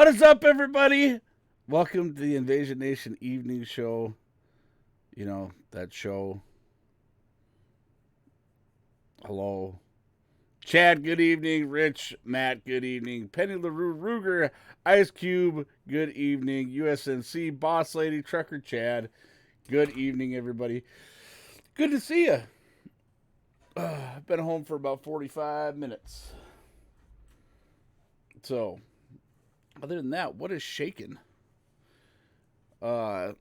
What is up, everybody? Welcome to the Invasion Nation Evening Show. You know, that show. Hello. Chad, good evening. Rich, Matt, good evening. Penny LaRue, Ruger, Ice Cube, good evening. USNC, Boss Lady, Trucker Chad, good evening, everybody. Good to see you. I've been home for about 45 minutes. So, other than that, what is shaking? Uh,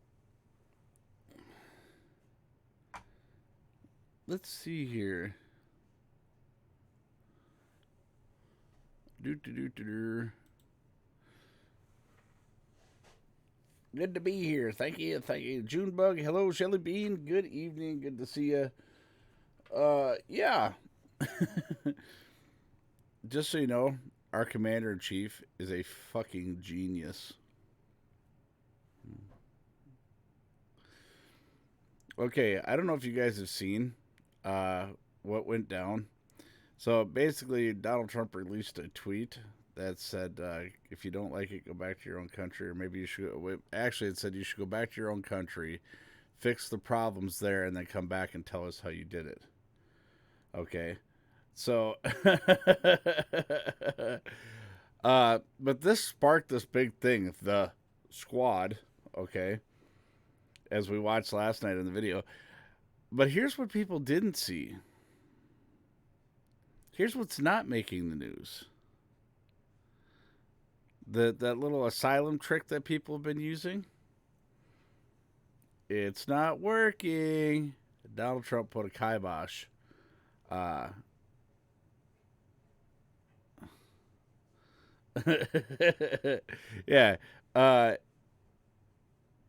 let's see here. Do. Good to be here. Thank you. Thank you. Junebug. Hello, Shelly Bean. Good evening. Good to see you. Yeah. Just so you know, our commander in chief is a fucking genius. Okay, I don't know if you guys have seen what went down. So basically, Donald Trump released a tweet that said, if you don't like it, go back to your own country, or maybe you should. Actually, it said you should go back to your own country, fix the problems there, and then come back and tell us how you did it. Okay. So, but this sparked this big thing, the squad, okay, as we watched last night in the video. But here's what people didn't see. Here's what's not making the news. That little asylum trick that people have been using, it's not working. Donald Trump put a kibosh. Uh, yeah. Uh,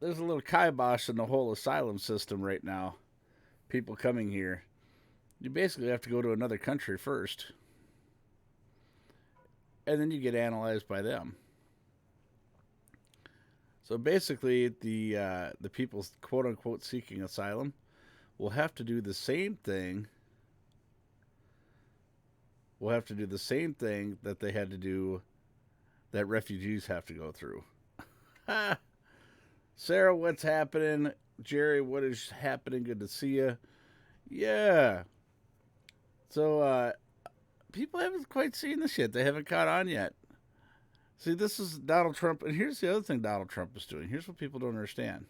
there's a little kibosh in the whole asylum system right now. People coming here, you basically have to go to another country first, and then you get analyzed by them. So basically, the people quote unquote seeking asylum will have to do the same thing. Will have to do the same thing that they had to do, that refugees have to go through. Sarah, what's happening? Jerry, what is happening? Good to see you. Yeah. So people haven't quite seen this yet. They haven't caught on yet. See, this is Donald Trump, and here's the other thing Donald Trump is doing. Here's what people don't understand.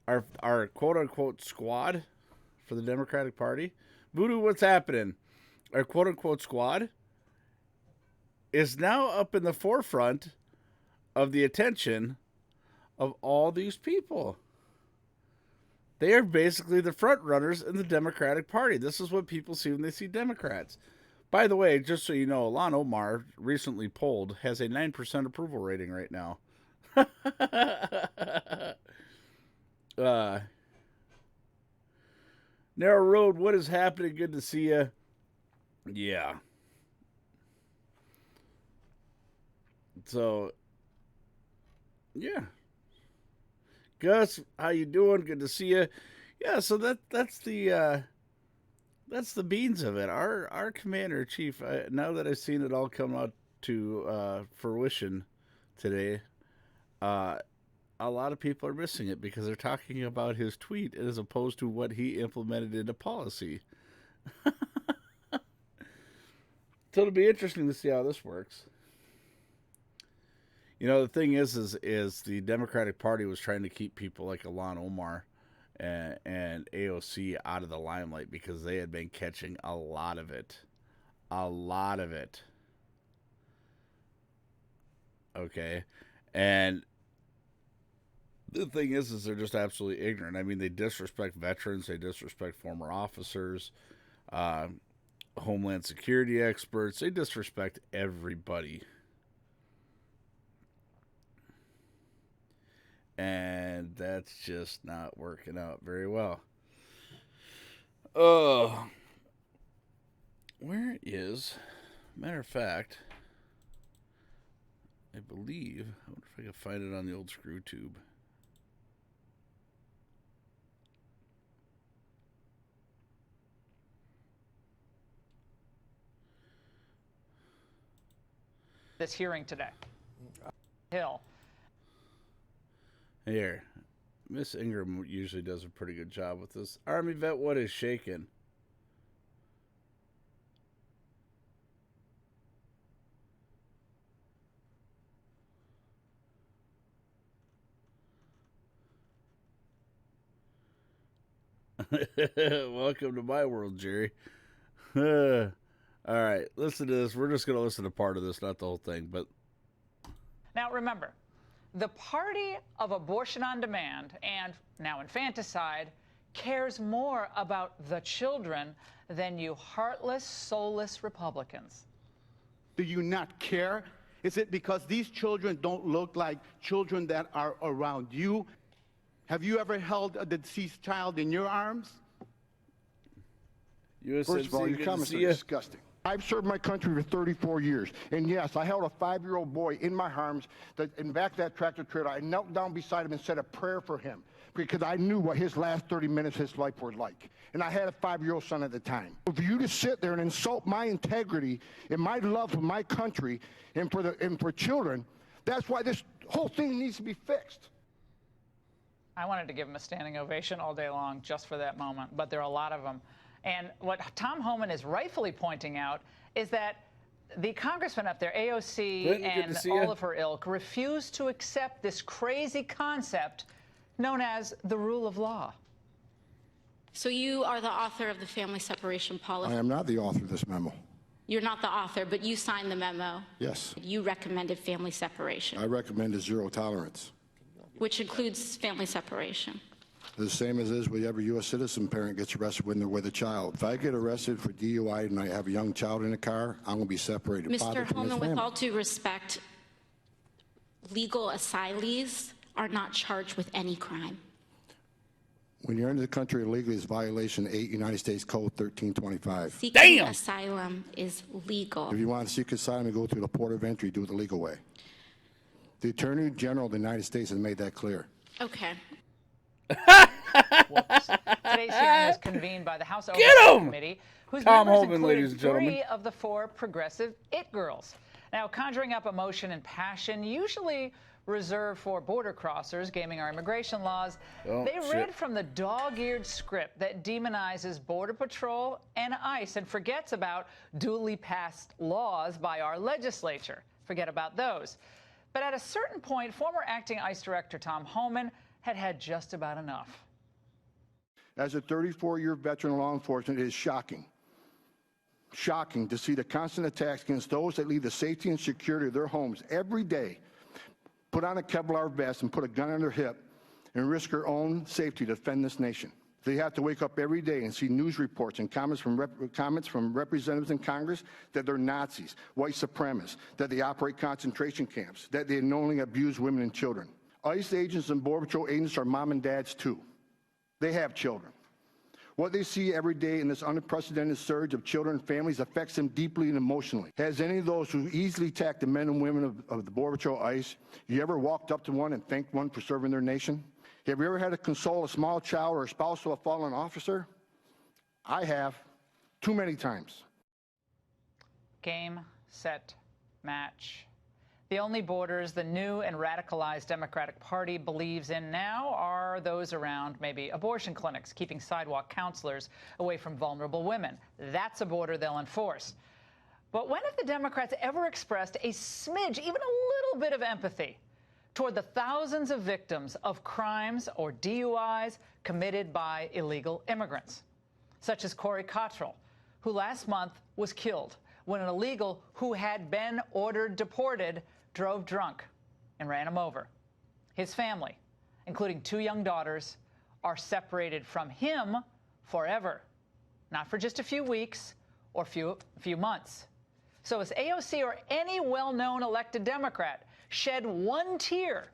Our quote unquote squad for the Democratic Party, Voodoo, what's happening? Our quote unquote squad is now up in the forefront of the attention of all these people. They are basically the front runners in the Democratic Party. This is what people see when they see Democrats. By the way, just so you know, Ilhan Omar, recently polled, has a 9% approval rating right now. uh, Narrow Road, what is happening? Good to see you. Yeah. So, yeah. Gus, how you doing? Good to see you. Yeah, so that's the beans of it. Our commander chief. Now that I've seen it all come out to fruition today, uh, a lot of people are missing it because they're talking about his tweet as opposed to what he implemented into policy. So it'll be interesting to see how this works. You know, the thing is the Democratic Party was trying to keep people like Ilhan Omar and AOC out of the limelight because they had been catching a lot of it. A lot of it. Okay. And the thing is they're just absolutely ignorant. I mean, they disrespect veterans, they disrespect former officers, uh, Homeland Security experts, they disrespect everybody. And that's just not working out very well. Oh, where is? Matter of fact, I believe. I wonder if I can find it on the old screw tube. This hearing today. Hill. Here, Miss Ingram usually does a pretty good job with this. Army vet, what is shaking? Welcome to my world, Jerry. All right, listen to this. We're just going to listen to part of this, not the whole thing. But now remember, the party of abortion on demand and now infanticide cares more about the children than you heartless, soulless Republicans. Do you not care? Is it because these children don't look like children that are around you? Have you ever held a deceased child in your arms? First of all, your comments are disgusting. I've served my country for 34 years, and yes, I held a 5-year-old boy in my arms in the back of that tractor trailer. I knelt down beside him and said a prayer for him because I knew what his last 30 minutes of his life were like. And I had a 5-year-old son at the time. For you to sit there and insult my integrity and my love for my country and for children, that's why this whole thing needs to be fixed. I wanted to give him a standing ovation all day long just for that moment, but there are a lot of them. And what Tom Homan is rightfully pointing out is that the congressman up there, AOC, Clinton, and all of her ilk, refused to accept this crazy concept known as the rule of law. So you are the author of the family separation policy? I am not the author of this memo. You're not the author, but you signed the memo. Yes. You recommended family separation. I recommend a zero tolerance. Which includes family separation. The same as is with every U.S. citizen parent gets arrested when they're with a child. If I get arrested for DUI and I have a young child in the car, I'm going to be separated. Mr. Homan, with all due respect, legal asylees are not charged with any crime. When you're into the country illegally, it's violation 8 United States Code 1325. Seeking asylum is legal. If you want to seek asylum and go through the port of entry, do it the legal way. The Attorney General of the United States has made that clear. Okay. Today's hearing was convened by the House Oversight Committee, whose members included 3 of the 4 progressive it girls. Now, conjuring up emotion and passion, usually reserved for border crossers gaming our immigration laws, they read from the dog-eared script that demonizes Border Patrol and ICE and forgets about duly passed laws by our legislature. Forget about those. But at a certain point, former acting ICE Director Tom Homan had just about enough. As a 34-year veteran of law enforcement, it is shocking to see the constant attacks against those that leave the safety and security of their homes every day, put on a Kevlar vest and put a gun on their hip and risk their own safety to defend this nation. They have to wake up every day and see news reports and comments from representatives in Congress that they're Nazis, white supremacists, that they operate concentration camps, that they knowingly abuse women and children. ICE agents and Border Patrol agents are mom and dads too. They have children. What they see every day in this unprecedented surge of children and families affects them deeply and emotionally. Has any of those who easily attack the men and women of the Border Patrol ICE, you ever walked up to one and thanked one for serving their nation? Have you ever had to console a small child or a spouse of a fallen officer? I have, too many times. Game, set, match. The only borders the new and radicalized Democratic Party believes in now are those around maybe abortion clinics, keeping sidewalk counselors away from vulnerable women. That's a border they'll enforce. But when have the Democrats ever expressed a smidge, even a little bit of empathy toward the thousands of victims of crimes or DUIs committed by illegal immigrants, such as Corey Cottrell, who last month was killed when an illegal who had been ordered deported drove drunk and ran him over. His family, including 2 young daughters, are separated from him forever, not for just a few weeks or few months. So has AOC or any well-known elected Democrat shed one tear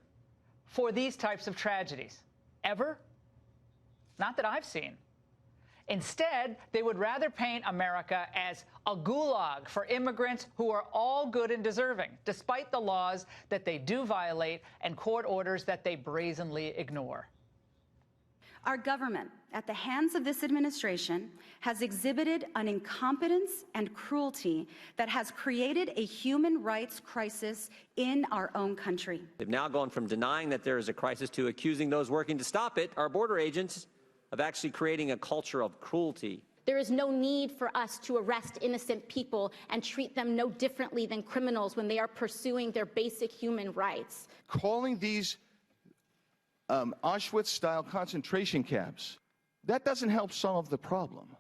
for these types of tragedies? Ever? Not that I've seen. Instead, they would rather paint America as a gulag for immigrants who are all good and deserving, despite the laws that they do violate and court orders that they brazenly ignore. Our government, at the hands of this administration, has exhibited an incompetence and cruelty that has created a human rights crisis in our own country. They've now gone from denying that there is a crisis to accusing those working to stop it, our border agents, of actually creating a culture of cruelty. There is no need for us to arrest innocent people and treat them no differently than criminals when they are pursuing their basic human rights. Calling these Auschwitz-style concentration camps, that doesn't help solve the problem.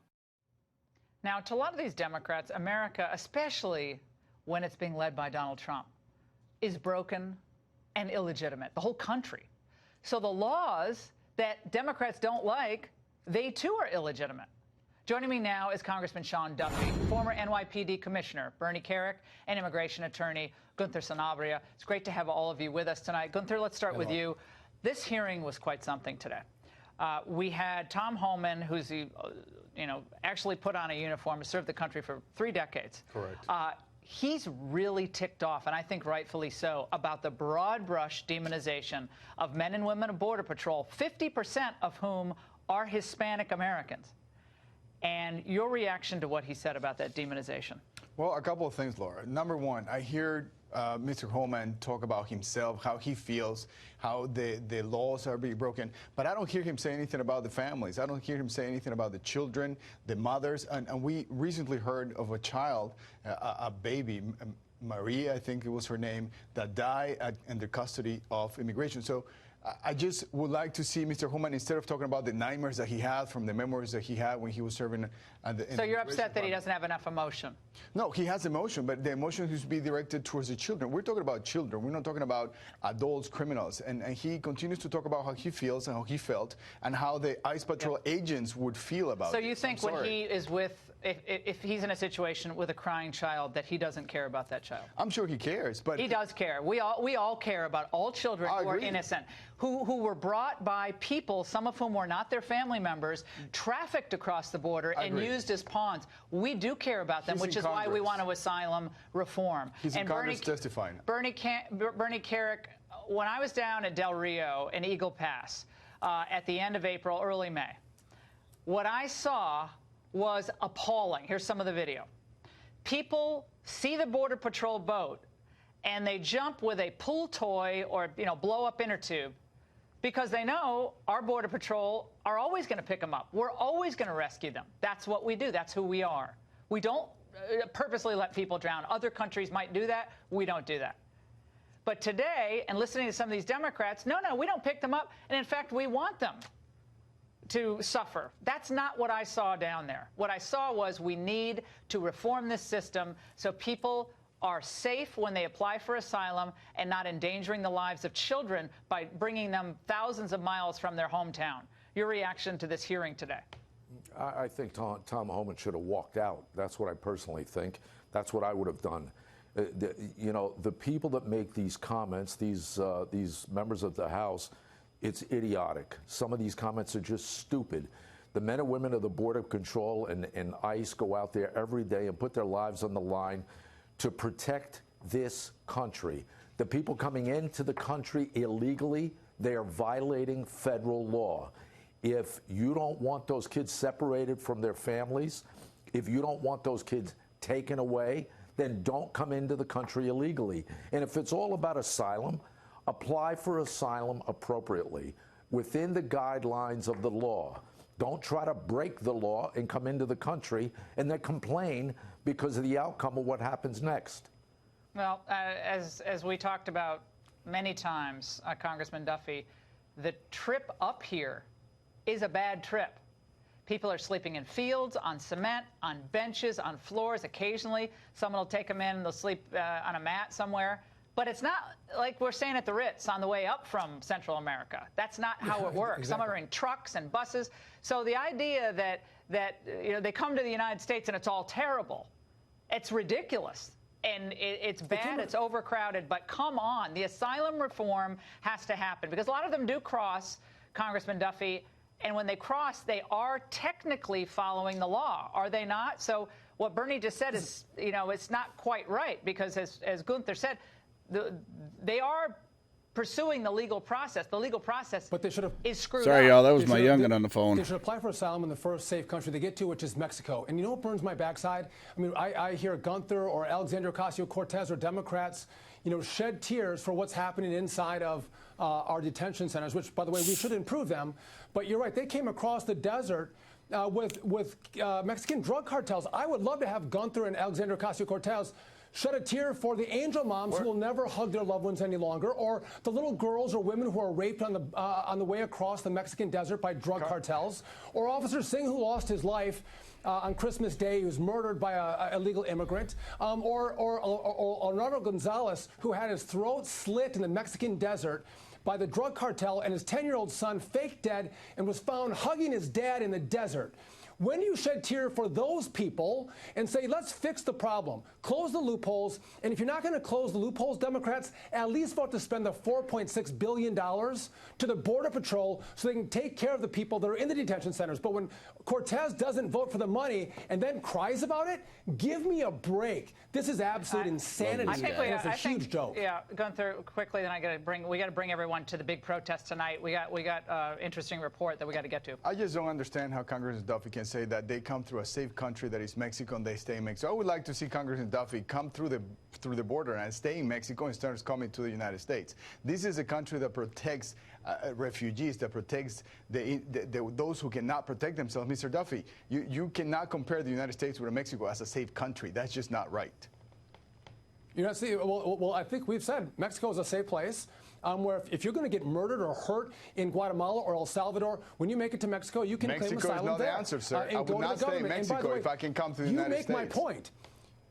Now, to a lot of these Democrats, America, especially when it's being led by Donald Trump, is broken and illegitimate, the whole country. So the laws that Democrats don't like, they too are illegitimate. Joining me now is Congressman Sean Duffy, former NYPD Commissioner Bernie Kerik, and immigration attorney Gunther Sanabria. It's great to have all of you with us tonight. Gunther, let's start with you. This hearing was quite something today. We had Tom Homan, who's actually put on a uniform, served the country for 3 decades. Correct. He's really ticked off, and I think rightfully so, about the broad brush demonization of men and women of Border Patrol, 50% of whom are Hispanic Americans. And your reaction to what he said about that demonization? Well, a couple of things, Laura. Number one, I hear Mr. Homan talk about himself, how he feels, how the laws are being broken. But I don't hear him say anything about the families. I don't hear him say anything about the children, the mothers. And we recently heard of a child, a baby, Maria, I think it was her name, that died in the custody of immigration. So I just would like to see Mr. Homan, instead of talking about the nightmares that he had from the memories that he had when he was serving So you're upset that he doesn't have enough emotion? No, he has emotion, but the emotion should be directed towards the children. We're talking about children. We're not talking about adults, criminals. And he continues to talk about how he feels and how he felt and how the ICE Patrol agents would feel about it. So you think when he is with, if he's in a situation with a crying child, that he doesn't care about that child? I'm sure he cares, but he does care. We all care about all children who are innocent, who were brought by people, some of whom were not their family members, trafficked across the border and used as pawns. We do care about them, which is why we want to asylum reform. He's in Congress testifying. Bernie Kerik, when I was down at Del Rio in Eagle Pass at the end of April, early May, what I saw was appalling. Here's some of the video. People see the Border Patrol boat and they jump with a pull toy or blow-up inner tube because they know our Border Patrol are always going to pick them up. We're always going to rescue them. That's what we do. That's who we are. We don't purposely let people drown. Other countries might do that. We don't do that. But today, and listening to some of these Democrats, no, we don't pick them up. And in fact, we want them to suffer. That's not what I saw down there. What I saw was we need to reform this system so people are safe when they apply for asylum and not endangering the lives of children by bringing them thousands of miles from their hometown. Your reaction to this hearing today? I think Tom Homan should have walked out. That's what I personally think. That's what I would have done. The people that make these comments, these members of the House, it's idiotic. Some of these comments are just stupid. The men and women of the Border Control and ICE go out there every day and put their lives on the line to protect this country. The people coming into the country illegally, they are violating federal law. If you don't want those kids separated from their families, if you don't want those kids taken away, then don't come into the country illegally. And if it's all about asylum, apply for asylum appropriately within the guidelines of the law. Don't try to break the law and come into the country and then complain because of the outcome of what happens next. Well, as we talked about many times, Congressman Duffy, the trip up here is a bad trip. People are sleeping in fields, on cement, on benches, on floors. Occasionally, someone will take them in and they'll sleep on a mat somewhere. But it's not like we're staying at the Ritz on the way up from Central America. That's not how it works. Exactly. Some are in trucks and buses. So the idea that they come to the United States and it's all terrible, it's ridiculous. And it's bad, it's overcrowded, but come on, the asylum reform has to happen because a lot of them do cross, Congressman Duffy, and when they cross, they are technically following the law, are they not? So what Bernie just said is, it's not quite right because as Gunther said, they are pursuing the legal process. The legal process is screwed Sorry, up. y'all. That was my youngin on the phone. They should apply for asylum in the first safe country they get to, which is Mexico. And you know what burns my backside? I mean, I hear Gunther or Alexandria Ocasio-Cortez or Democrats, shed tears for what's happening inside of our detention centers, which, by the way, we should improve them. But you're right. They came across the desert with Mexican drug cartels. I would love to have Gunther and Alexandria Ocasio-Cortez shed a tear for the angel moms who will never hug their loved ones any longer, or the little girls or women who are raped on the way across the Mexican desert by drug cartels, or Officer Singh who lost his life on Christmas Day, who was murdered by an illegal immigrant, or Leonardo Gonzalez, who had his throat slit in the Mexican desert by the drug cartel, and his 10-year-old son faked dead and was found hugging his dad in the desert. When you shed tear for those people and say, let's fix the problem, close the loopholes, and if you're not going to close the loopholes, Democrats, at least vote to spend the $4.6 billion to the Border Patrol so they can take care of the people that are in the detention centers. But when Cortez doesn't vote for the money and then cries about it, give me a break. This is absolute insanity. It's a huge joke. Yeah, Gunther, quickly, then we got to bring everyone to the big protest tonight. We got interesting report that we got to get to. I just don't understand how Congressman Duffy can say that they come through a safe country that is Mexico and they stay in Mexico. I would like to see Congressman Duffy come through the border and stay in Mexico and start coming to the United States. This is a country that protects refugees, that protects those who cannot protect themselves. Mr. Duffy, you cannot compare the United States with Mexico as a safe country. That's just not right. Well, I think we've said Mexico is a safe place. Where if you're going to get murdered or hurt in Guatemala or El Salvador, when you make it to Mexico, you can claim asylum there. Mexico is not the answer, sir. I would not stay in Mexico if I can come to the United States. You make my point.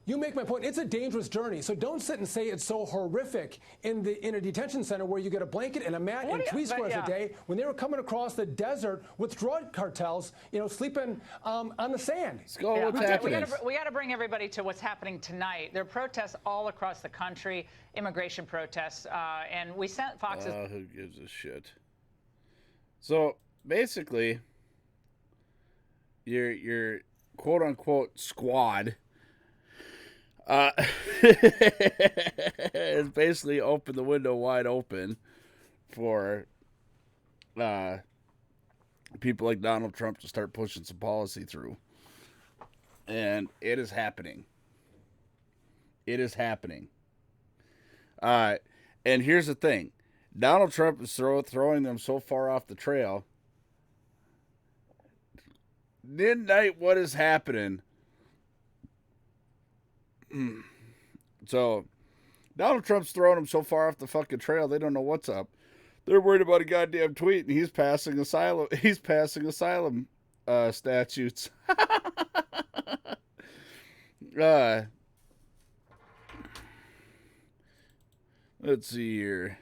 You make my point. It's a dangerous journey. So don't sit and say it's so horrific in a detention center where you get a blanket and a mat and 3 squares a day when they were coming across the desert with drug cartels, sleeping on the sand. What's happening? We got to bring everybody to what's happening tonight. There are protests all across the country, immigration protests, and we sent Fox's. Who gives a shit? So basically, your quote unquote squad. It's basically opened the window wide open for people like Donald Trump to start pushing some policy through. And it is happening. It is happening. And here's the thing. Donald Trump is throwing them so far off the trail. Midnight, what is happening? So, Donald Trump's throwing them so far off the fucking trail, they don't know what's up. They're worried about a goddamn tweet, and he's passing asylum. He's passing asylum statutes. Let's see here.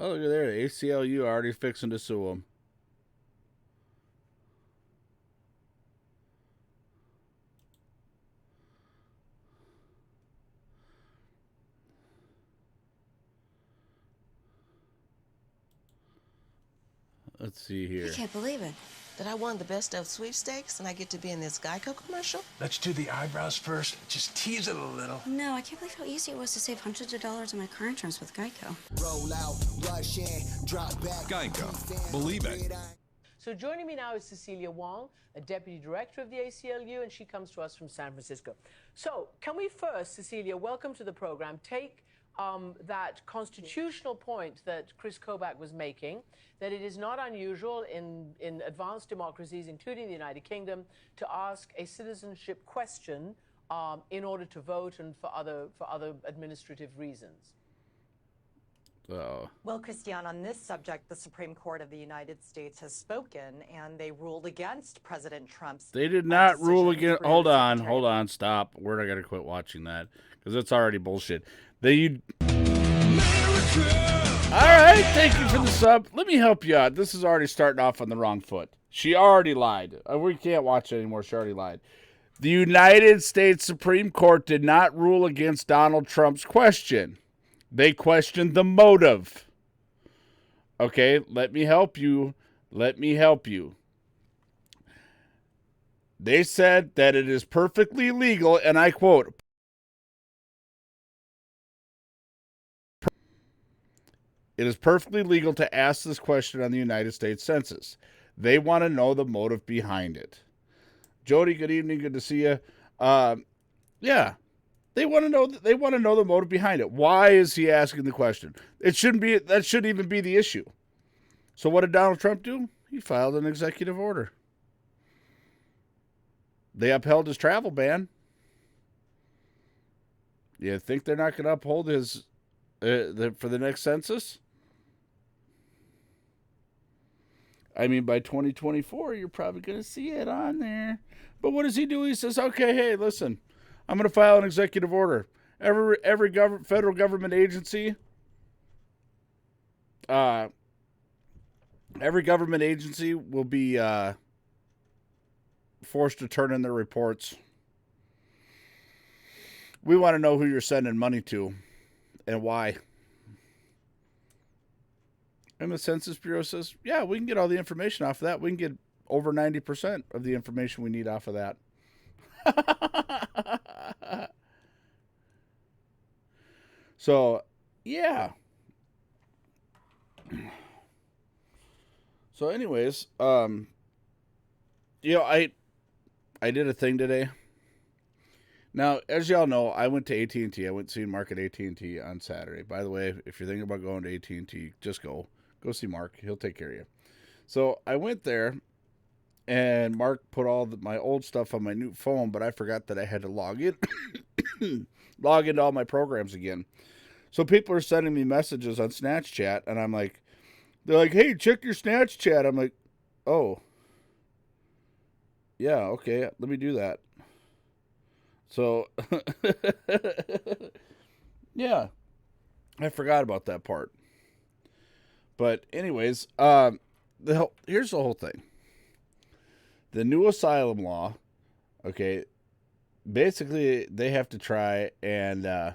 Oh, look at there. The ACLU already fixing to sue him. Let's see here. I can't believe it. That I won the best of sweepstakes and I get to be in this Geico commercial? Let's do the eyebrows first. Just tease it a little. No, I can't believe how easy it was to save hundreds of dollars on my car insurance with Geico. Roll out, rush in, drop back. Geico. Believe it. So joining me now is Cecilia Wong, a deputy director of the ACLU, and she comes to us from San Francisco. So can we first, Cecilia, welcome to the program, take that constitutional point that Chris Kobach was making, that it is not unusual in advanced democracies, including the United Kingdom, to ask a citizenship question in order to vote and for other administrative reasons. Well, Christiane, on this subject, the Supreme Court of the United States has spoken, and they ruled against President Trump's. They did not rule against. Hold on, stop. We're not gonna quit watching that because it's already bullshit. All right, thank you for the sub. Let me help you out. This is already starting off on the wrong foot. She already lied. We can't watch it anymore. She already lied. The United States Supreme Court did not rule against Donald Trump's question. They questioned the motive. Okay, let me help you. Let me help you. They said that it is perfectly legal, and I quote, "It is perfectly legal to ask this question on the United States Census. They want to know the motive behind it." Jody, good evening. Good to see you. Yeah, they want to know. They want to know the motive behind it. Why is he asking the question? It shouldn't be. That shouldn't even be the issue. So what did Donald Trump do? He filed an executive order. They upheld his travel ban. You think they're not going to uphold his for the next census? I mean, by 2024, you're probably going to see it on there. But what does he do? He says, okay, hey, listen, I'm going to file an executive order. Every federal government agency, will be forced to turn in their reports. We want to know who you're sending money to and why. And the Census Bureau says, yeah, we can get all the information off of that. We can get over 90% of the information we need off of that. So, yeah. So anyways, I did a thing today. Now, as y'all know, I went to AT&T. I went to see Mark at AT&T on Saturday. By the way, if you're thinking about going to AT&T, just go. Go see Mark. He'll take care of you. So I went there, and Mark put all my old stuff on my new phone, but I forgot that I had to log in, log into all my programs again. So people are sending me messages on Snatch Chat, and I'm like, they're like, hey, check your Snatch Chat. I'm like, oh, yeah, okay, let me do that. So, yeah, I forgot about that part. But anyways, here's the whole thing. The new asylum law, okay, basically they have to try and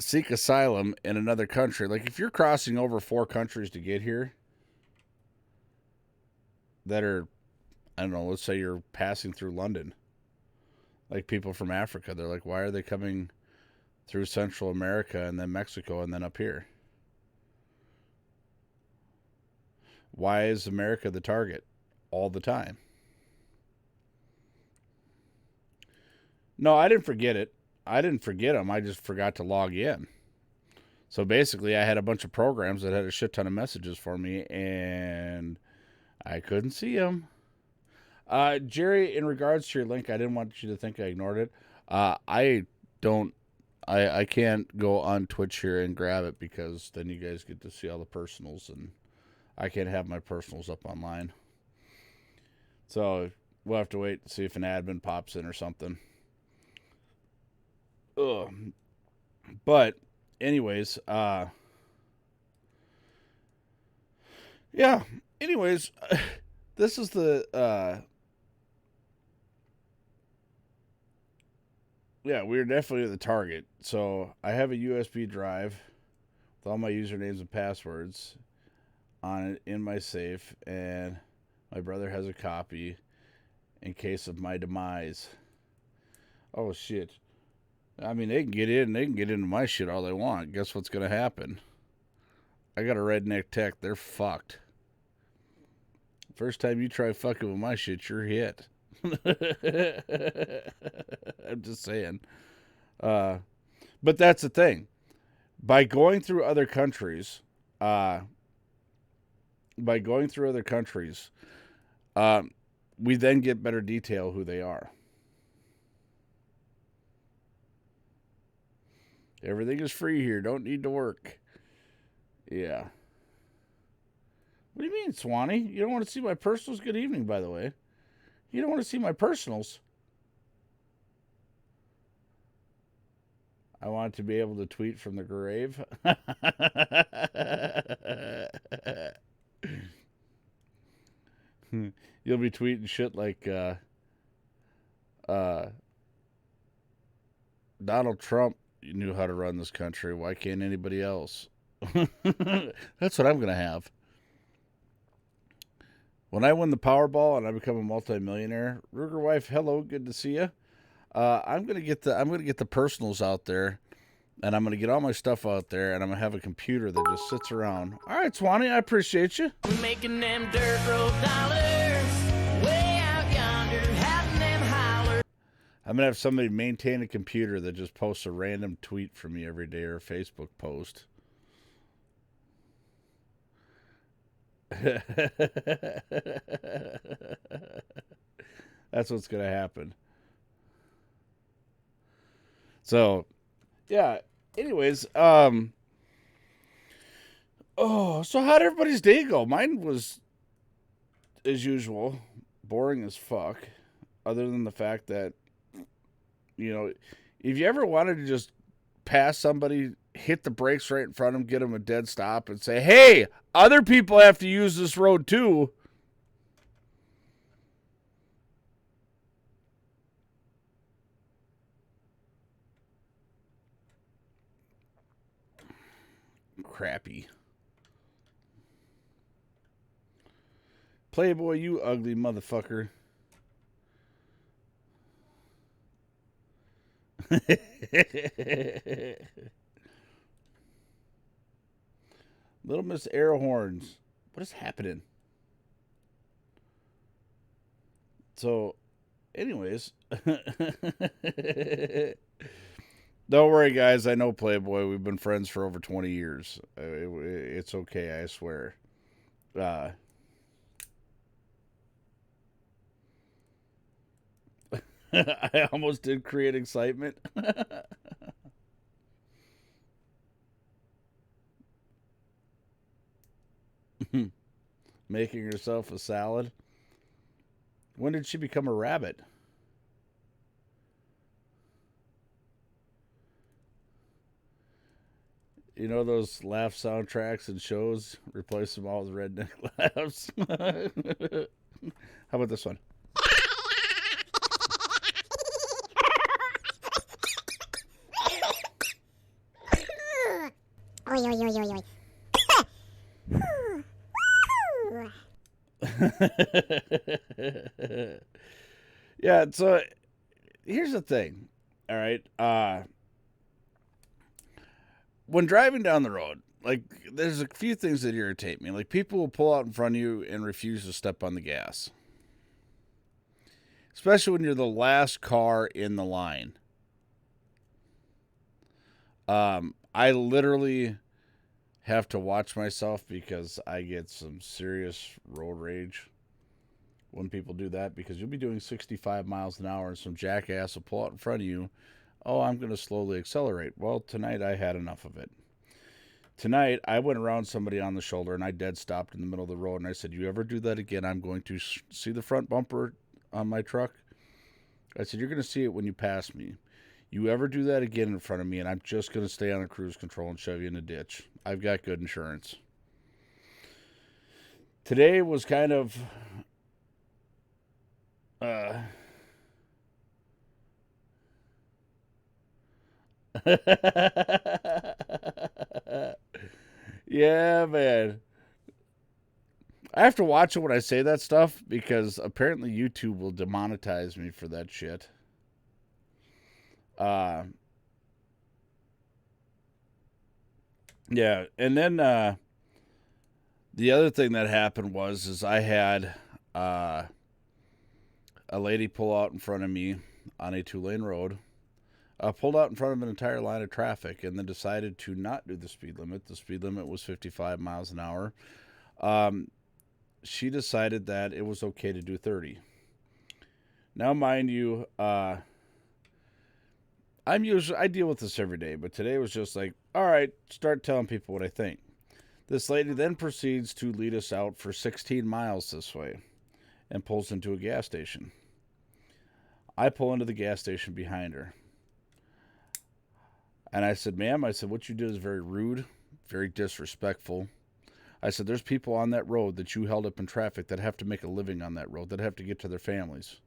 seek asylum in another country. Like if you're crossing over 4 countries to get here that are, I don't know, let's say you're passing through London. Like people from Africa, they're like, why are they coming through Central America and then Mexico and then up here? Why is America the target all the time? No, I didn't forget it. I didn't forget them. I just forgot to log in. So basically, I had a bunch of programs that had a shit ton of messages for me, and I couldn't see them. Jerry, in regards to your link, I didn't want you to think I ignored it. I can't go on Twitch here and grab it because then you guys get to see all the personals, and I can't have my personals up online. So we'll have to wait to see if an admin pops in or something. Ugh. But anyways, yeah. Anyways, this is the yeah, we're definitely the target. So I have a USB drive with all my usernames and passwords on it in my safe, and my brother has a copy in case of my demise. Oh shit. I mean, they can get into my shit all they want. Guess what's gonna happen? I got a redneck tech, they're fucked. First time you try fucking with my shit, you're hit. I'm just saying. But that's the thing. By going through other countries, we then get better detail who they are. Everything is free here. Don't need to work. Yeah. What do you mean, Swanee? You don't want to see my personals? Good evening, by the way. You don't want to see my personals? I want to be able to tweet from the grave. You'll be tweeting shit like, Donald Trump knew how to run this country. Why can't anybody else? That's what I'm going to have. When I win the Powerball and I become a multimillionaire, Ruger wife, hello, good to see you. I'm gonna get the personals out there, and I'm gonna get all my stuff out there, and I'm gonna have a computer that just sits around. All right, Swanee, I appreciate you. Making them dirt road dollars, way out yonder, having them holler. I'm gonna have somebody maintain a computer that just posts a random tweet from me every day or a Facebook post. That's what's gonna happen. So, yeah. Anyways, so how'd everybody's day go? Mine was, as usual, boring as fuck. Other than the fact that, you know, if you ever wanted to just pass somebody, hit the brakes right in front of them, get them a dead stop, and say, hey, other people have to use this road too. Crappy. Playboy, you ugly motherfucker. Little Miss Airhorns. What is happening? So, anyways. Don't worry, guys. I know Playboy. We've been friends for over 20 years. It's okay, I swear. I almost did create excitement. Making herself a salad. When did she become a rabbit? You know those laugh soundtracks and shows? Replace them all with redneck laughs. How about this one? Oi, oi, oi, oi, oi. Yeah, so here's the thing. All right. When driving down the road, like, there's a few things that irritate me. Like, people will pull out in front of you and refuse to step on the gas. Especially when you're the last car in the line. I literally have to watch myself because I get some serious road rage when people do that, because you'll be doing 65 miles an hour and some jackass will pull out in front of you. Oh, I'm going to slowly accelerate. Well, tonight I had enough of it. Tonight, I went around somebody on the shoulder and I dead stopped in the middle of the road and I said, you ever do that again, I'm going to see the front bumper on my truck? I said, you're going to see it when you pass me. You ever do that again in front of me and I'm just going to stay on a cruise control and shove you in a ditch. I've got good insurance. Today was kind of... Yeah, man. I have to watch it when I say that stuff because apparently YouTube will demonetize me for that shit. Yeah, and then the other thing that happened was I had a lady pull out in front of me on a 2-lane road. Pulled out in front of an entire line of traffic and then decided to not do the speed limit. The speed limit was 55 miles an hour. She decided that it was okay to do 30. Now, mind you, I deal with this every day, but today was just like, all right, start telling people what I think. This lady then proceeds to lead us out for 16 miles this way and pulls into a gas station. I pull into the gas station behind her. And I said, ma'am, what you did is very rude, very disrespectful. I said, there's people on that road that you held up in traffic that have to make a living on that road, that have to get to their families.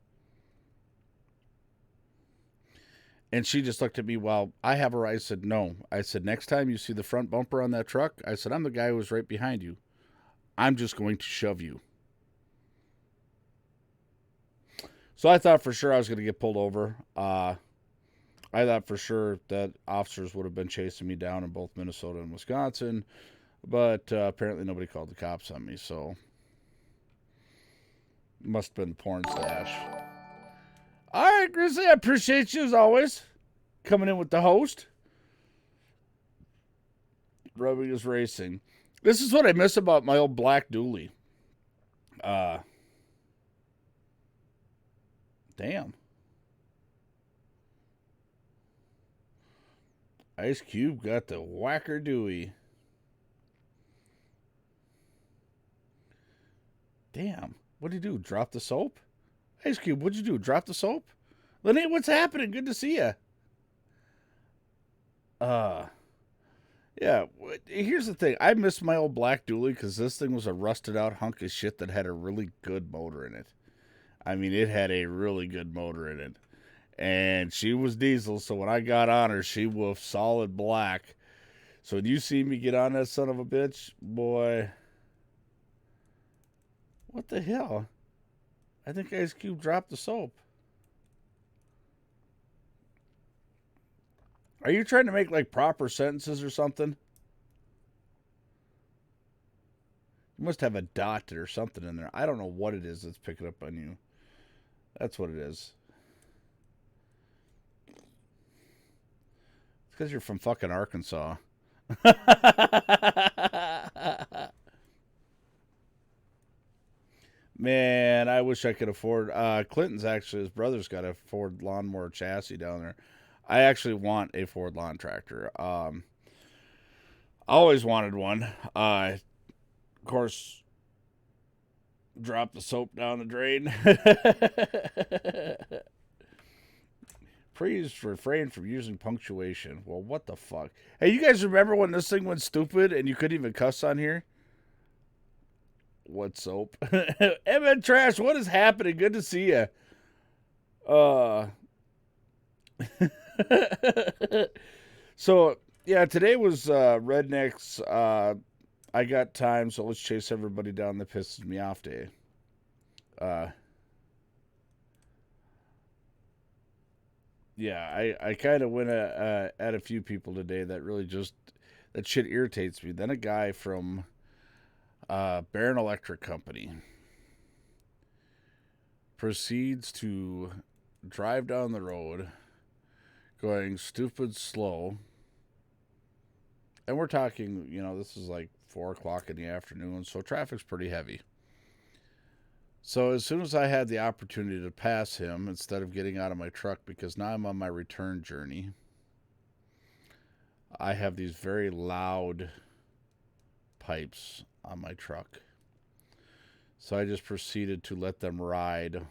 And she just looked at me while I have her. I said, no. I said, next time you see the front bumper on that truck, I said, I'm the guy who was right behind you. I'm just going to shove you. So I thought for sure I was going to get pulled over. I thought for sure that officers would have been chasing me down in both Minnesota and Wisconsin. But apparently nobody called the cops on me, so must have been the porn stash. All right, Grizzly, I appreciate you as always. Coming in with the host. Rubbing is racing. This is what I miss about my old black dually. Damn. Ice Cube got the whacker Dewey. Damn. What'd he do? Drop the soap? Ice Cube, what'd you do? Drop the soap? Lenny, what's happening? Good to see you. Yeah, here's the thing. I miss my old black dually because this thing was a rusted out hunk of shit that had a really good motor in it. I mean, it had a really good motor in it. And she was diesel, so when I got on her, she was solid black. So when you see me get on that son of a bitch, boy, what the hell? I think Ice Cube dropped the soap. Are you trying to make like proper sentences or something? You must have a dot or something in there. I don't know what it is that's picking up on you. That's what it is. It's because you're from fucking Arkansas. Man, I wish I could afford... Clinton's actually, his brother's got a Ford lawnmower chassis down there. I actually want a Ford lawn tractor. I always wanted one. Of course, drop the soap down the drain. Please refrain from using punctuation. Well, what the fuck? Hey, you guys remember when this thing went stupid and you couldn't even cuss on here? What soap? MN Trash, what is happening? Good to see you. So, yeah, today was Redneck's I got time, so let's chase everybody down that pisses me off day. Yeah, I kind of went at a few people today that really just, that shit irritates me. Then a guy from Barron Electric Company proceeds to drive down the road going stupid slow. And we're talking, you know, this is like 4 o'clock in the afternoon, so traffic's pretty heavy. So as soon as I had the opportunity to pass him, instead of getting out of my truck, because now I'm on my return journey, I have these very loud pipes on my truck. So I just proceeded to let them ride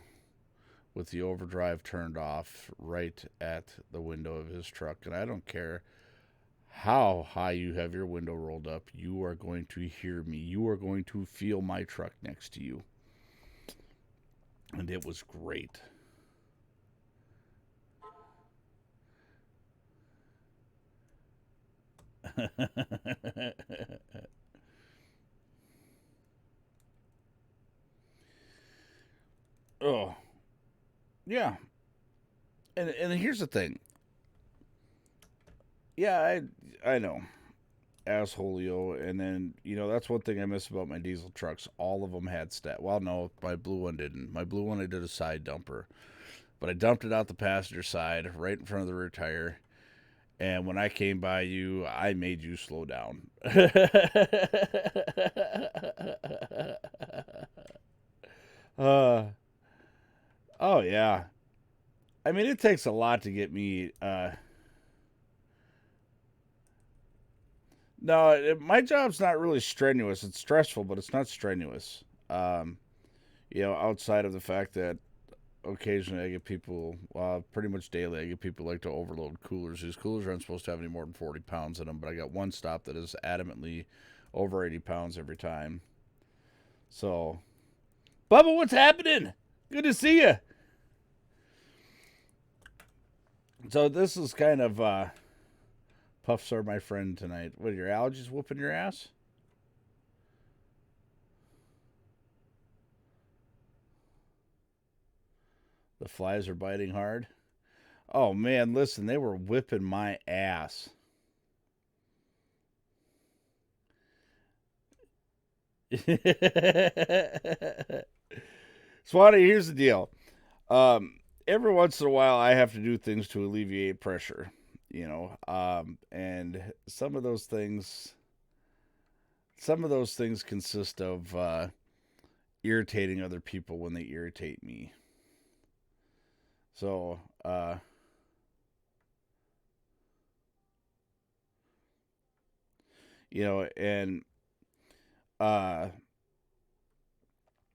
with the overdrive turned off right at the window of his truck. And I don't care how high you have your window rolled up, you are going to hear me. You are going to feel my truck next to you. And it was great. Oh. Yeah. And here's the thing. Yeah, I know. Assholeo. And then, you know, that's one thing I miss about my diesel trucks. All of them had well, no, my blue one didn't. My blue one, I did a side dumper. But I dumped it out the passenger side, right in front of the rear tire. And when I came by you, I made you slow down. Oh, yeah. I mean, it takes a lot to get me... No, my job's not really strenuous. It's stressful, but it's not strenuous. You know, outside of the fact that occasionally I get people, pretty much daily, I get people like to overload coolers. These coolers aren't supposed to have any more than 40 pounds in them, but I got one stop that is adamantly over 80 pounds every time. So, Bubba, what's happening? Good to see you. So this is kind of Puffs are my friend tonight. What, are your allergies whooping your ass? The flies are biting hard. Oh man, listen, they were whipping my ass. Swanee, here's the deal. Every once in a while, I have to do things to alleviate pressure, and some of those things consist of irritating other people when they irritate me. So, and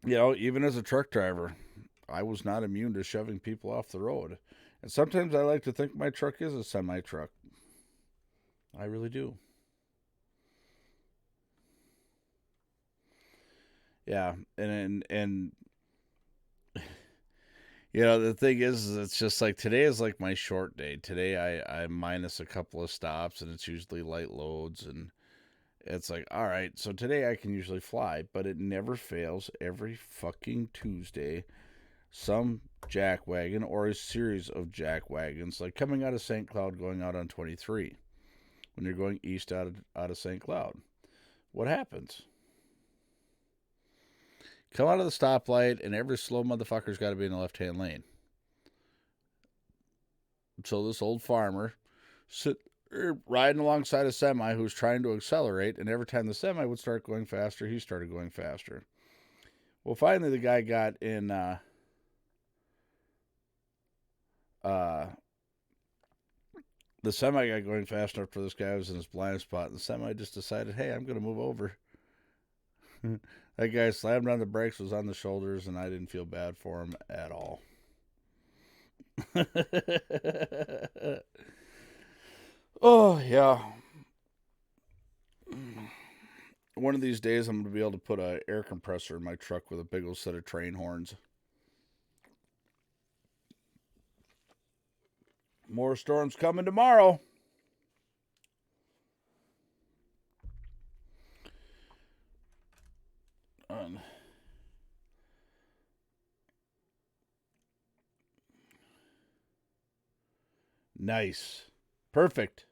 even as a truck driver, I was not immune to shoving people off the road. And sometimes I like to think my truck is a semi-truck. I really do. Yeah, and the thing is it's just like today is like my short day. Today I'm minus a couple of stops, and it's usually light loads, and it's like, all right, so today I can usually fly, but it never fails. Every fucking Tuesday, some jackwagon or a series of jackwagons, like coming out of St. Cloud, going out on 23, when you're going east out of St. Cloud. What happens? Come out of the stoplight, and every slow motherfucker's got to be in the left-hand lane. So this old farmer riding alongside a semi who's trying to accelerate, and every time the semi would start going faster, he started going faster. Well, finally the guy got in the semi got going fast enough for this guy was in his blind spot, and the semi just decided, hey, I'm going to move over. That guy slammed on the brakes, was on the shoulders, and I didn't feel bad for him at all. Oh, yeah. One of these days, I'm going to be able to put an air compressor in my truck with a big old set of train horns. More storms coming tomorrow. Nice. Perfect.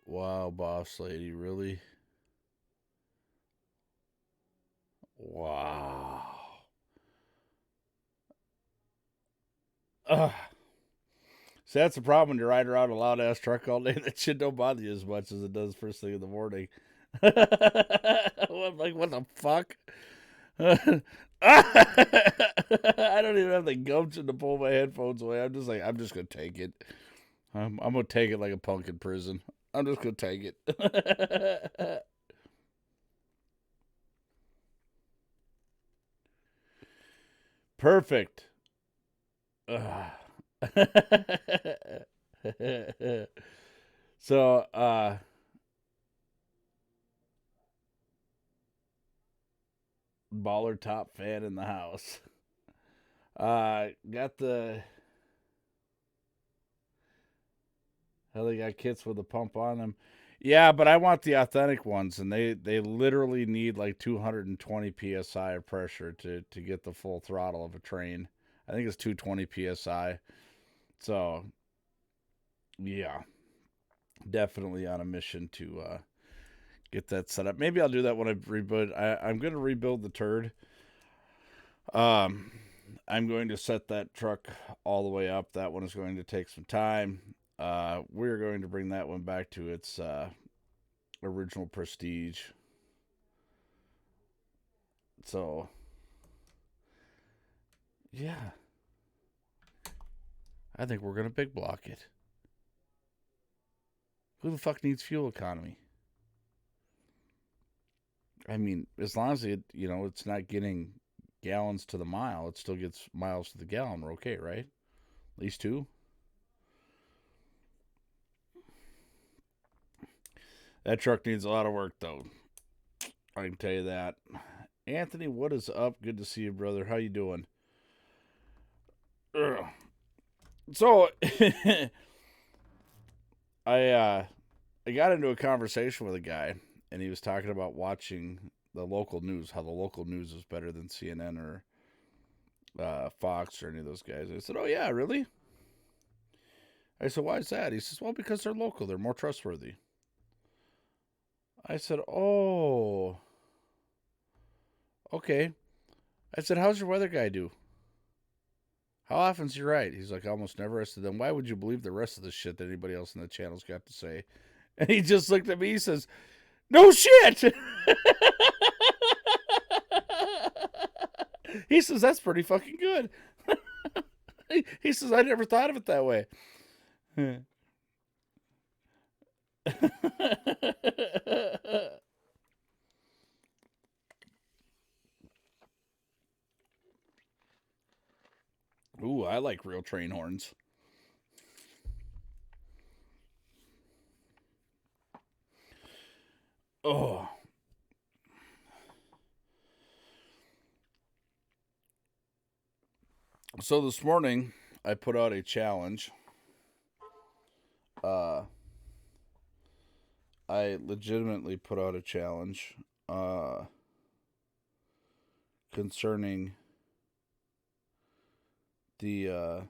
Wow, boss lady, really? Wow. See, that's the problem when you ride around a loud ass truck all day. That shit don't bother you as much as it does first thing in the morning. I'm like, what the fuck? I don't even have the gumption to pull my headphones away. I'm just like, I'm just gonna take it. I'm gonna take it like a punk in prison. I'm just gonna take it. Perfect. So, baller top fan in the house. Got the... Hell, they got kits with a pump on them. Yeah, but I want the authentic ones, and they literally need like 220 psi of pressure to get the full throttle of a train. I think it's 220 psi. So, yeah, definitely on a mission to get that set up. Maybe I'll do that when I rebuild. I'm going to rebuild the turd. I'm going to set that truck all the way up. That one is going to take some time. We're going to bring that one back to its original prestige. So, yeah. I think we're going to big block it. Who the fuck needs fuel economy? I mean, as long as it's not getting gallons to the mile, it still gets miles to the gallon. We're okay, right? At least 2. That truck needs a lot of work, though. I can tell you that. Anthony, what is up? Good to see you, brother. How you doing? Ugh. So, I got into a conversation with a guy, and he was talking about watching the local news, how the local news is better than CNN or Fox or any of those guys. I said, oh, yeah, really? I said, why is that? He says, well, because they're local. They're more trustworthy. I said, oh, okay. I said, how's your weather guy do? How often's he right? He's like, almost never. I said, then why would you believe the rest of the shit that anybody else in the channel's got to say? And he just looked at me. He says, no shit. He says, that's pretty fucking good. He says, I never thought of it that way. Ooh, I like real train horns. Oh. So this morning, I put out a challenge. I legitimately put out a challenge concerning the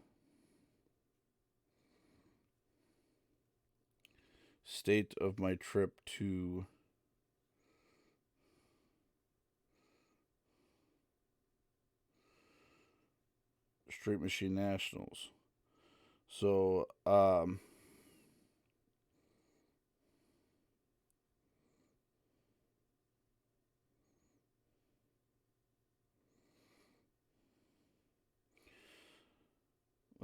state of my trip to Street Machine Nationals. So, let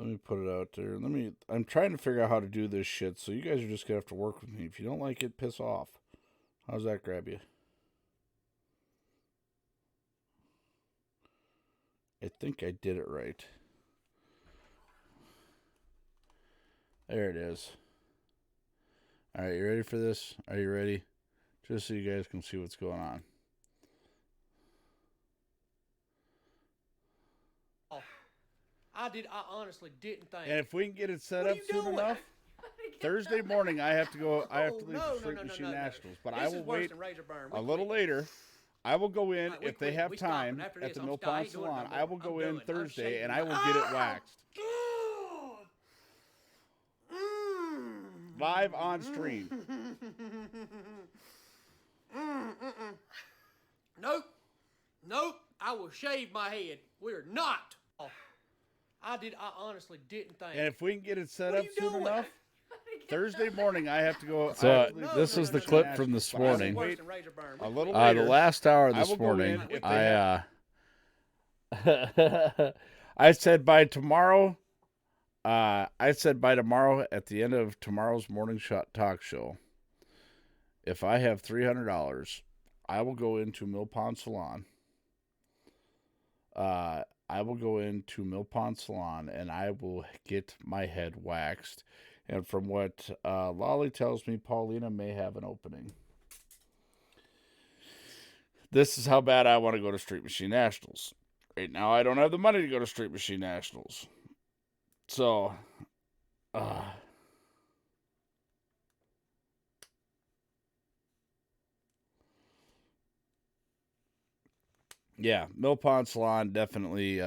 me put it out there. I'm trying to figure out how to do this shit, so you guys are just going to have to work with me. If you don't like it, piss off. How's that grab you? I think I did it right. There it is. All right, you ready for this? Are you ready? Just so you guys can see what's going on. I honestly didn't think. And if we can get it set up soon enough, Thursday morning I have to go. I have to leave the Street Machine Nationals, but I will wait a little later. I will go in if they have time at the Mill Pond Salon. I will go in Thursday and I will get it waxed live on stream. Nope. I will shave my head. We're not. I honestly didn't think. And if we can get it set up soon enough, Thursday morning I have to go. So this is the clip from this morning. A little later, the last hour this morning, I said by tomorrow. I said by tomorrow at the end of tomorrow's morning talk show, if I have $300, I will go into Mill Pond Salon. I will go into Mill Pond Salon and I will get my head waxed. And from what Lolly tells me, Paulina may have an opening. This is how bad I want to go to Street Machine Nationals. Right now, I don't have the money to go to Street Machine Nationals. So, yeah, Mill Pond Salon, definitely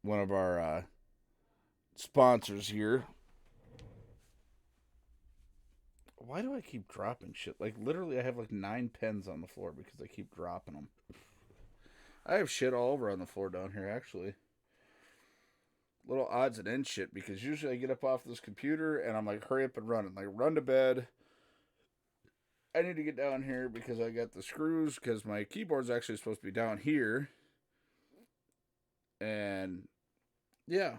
one of our sponsors here. Why do I keep dropping shit? Like, literally, I have like 9 pens on the floor because I keep dropping them. I have shit all over on the floor down here, actually. Little odds and ends shit, because usually I get up off this computer and I'm like, hurry up and run. And like, run to bed. I need to get down here because I got the screws, because my keyboard's actually supposed to be down here. And, yeah.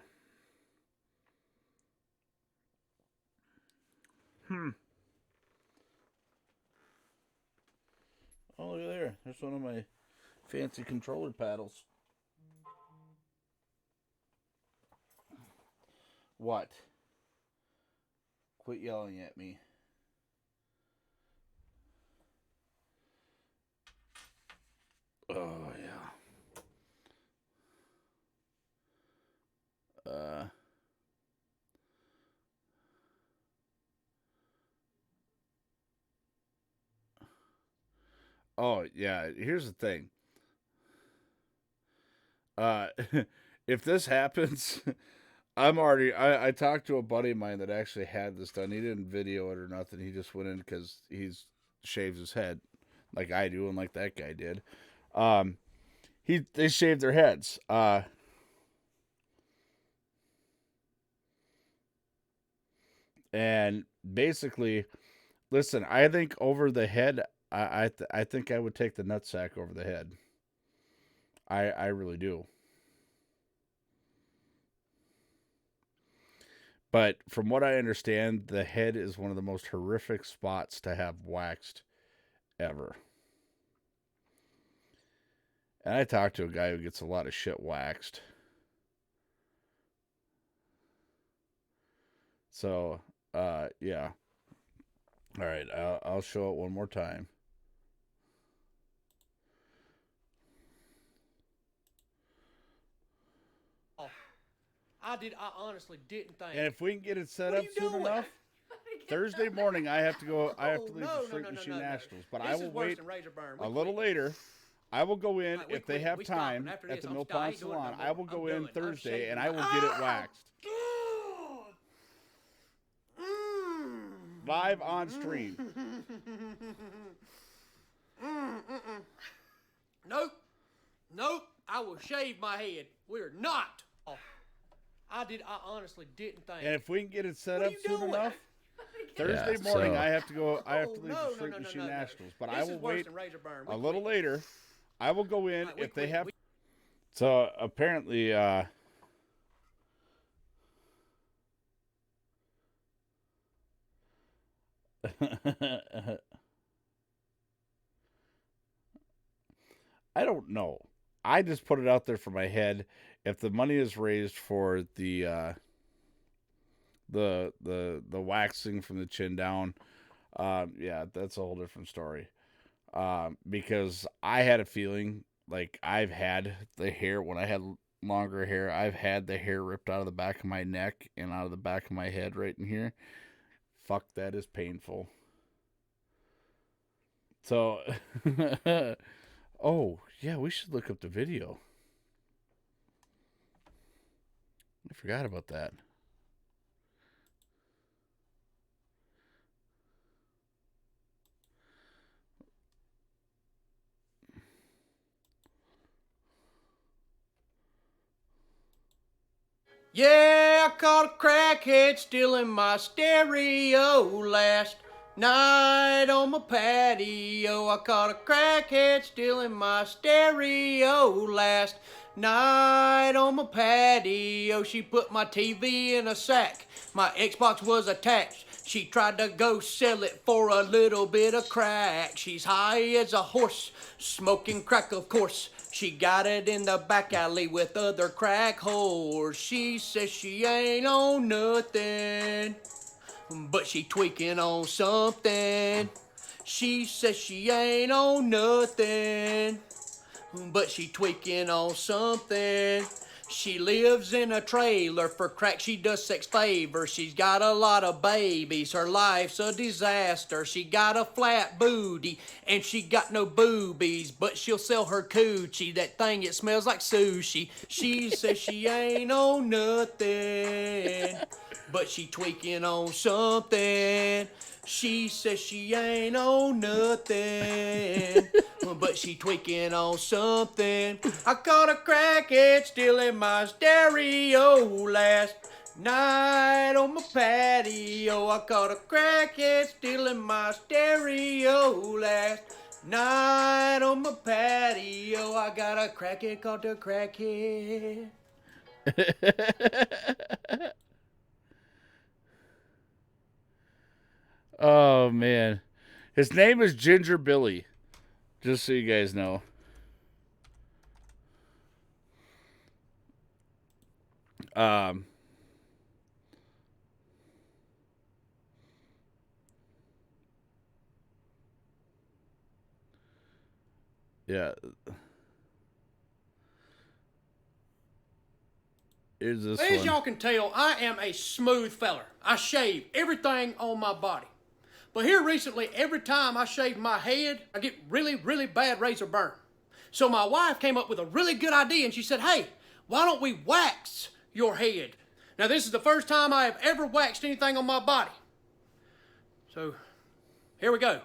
There's one of my fancy controller paddles. What? Quit yelling at me. Oh, yeah. Oh, yeah. Here's the thing. If this happens, I talked to a buddy of mine that actually had this done. He didn't video it or nothing. He just went in because he's shaves his head like I do and like that guy did. They shaved their heads. And basically, listen, I think over the head, I think I would take the nutsack over the head. I really do. But from what I understand, the head is one of the most horrific spots to have waxed ever. And I talked to a guy who gets a lot of shit waxed. So, yeah. All right, I'll show it one more time. I honestly didn't think. And if we can get it set up soon enough, Thursday morning I have to go. I have to leave the Street Machine Nationals, but I will wait a little later. I will go in if they have time at the Mill Pond Salon. I will go in Thursday and I will get it waxed live on stream. Nope. I will shave my head. We're not. I honestly didn't think. And if we can get it set up soon enough, Thursday morning I have to go. I have to leave the Street Machine Nationals, but I will wait a little later. I will go in if they have. So apparently, I don't know. I just put it out there for my head. If the money is raised for the waxing from the chin down, yeah, that's a whole different story. Because I had a feeling like I've had the hair when I had longer hair. I've had the hair ripped out of the back of my neck and out of the back of my head right in here. Fuck, that is painful. So, oh yeah, we should look up the video. I forgot about that. Yeah, I caught a crackhead stealing my stereo last night on my patio. I caught a crackhead stealing my stereo last night on my patio. She put my TV in a sack. My Xbox was attached. She tried to go sell it for a little bit of crack. She's high as a horse, smoking crack, of course. She got it in the back alley with other crack whores. She says she ain't on nothing, but she tweaking on something. She says she ain't on nothing, but she tweaking on something. She lives in a trailer for crack, she does sex favors. She's got a lot of babies, her life's a disaster. She got a flat booty and she got no boobies, but she'll sell her coochie, that thing it smells like sushi. She says she ain't on nothing, but she tweaking on something. She says she ain't on nothing, but she tweaking on something. I caught a crackhead stealing my stereo last night on my patio. I caught a crackhead stealing my stereo last night on my patio. I got a crackhead called the crackhead. Oh man, his name is Ginger Billy. Just so you guys know. Yeah. Here's this As one. y'all can tell, I am a smooth feller. I shave everything on my body. But here recently, every time I shave my head, I get really, really bad razor burn. So my wife came up with a really good idea and she said, hey, why don't we wax your head? Now this is the first time I have ever waxed anything on my body. So, here we go.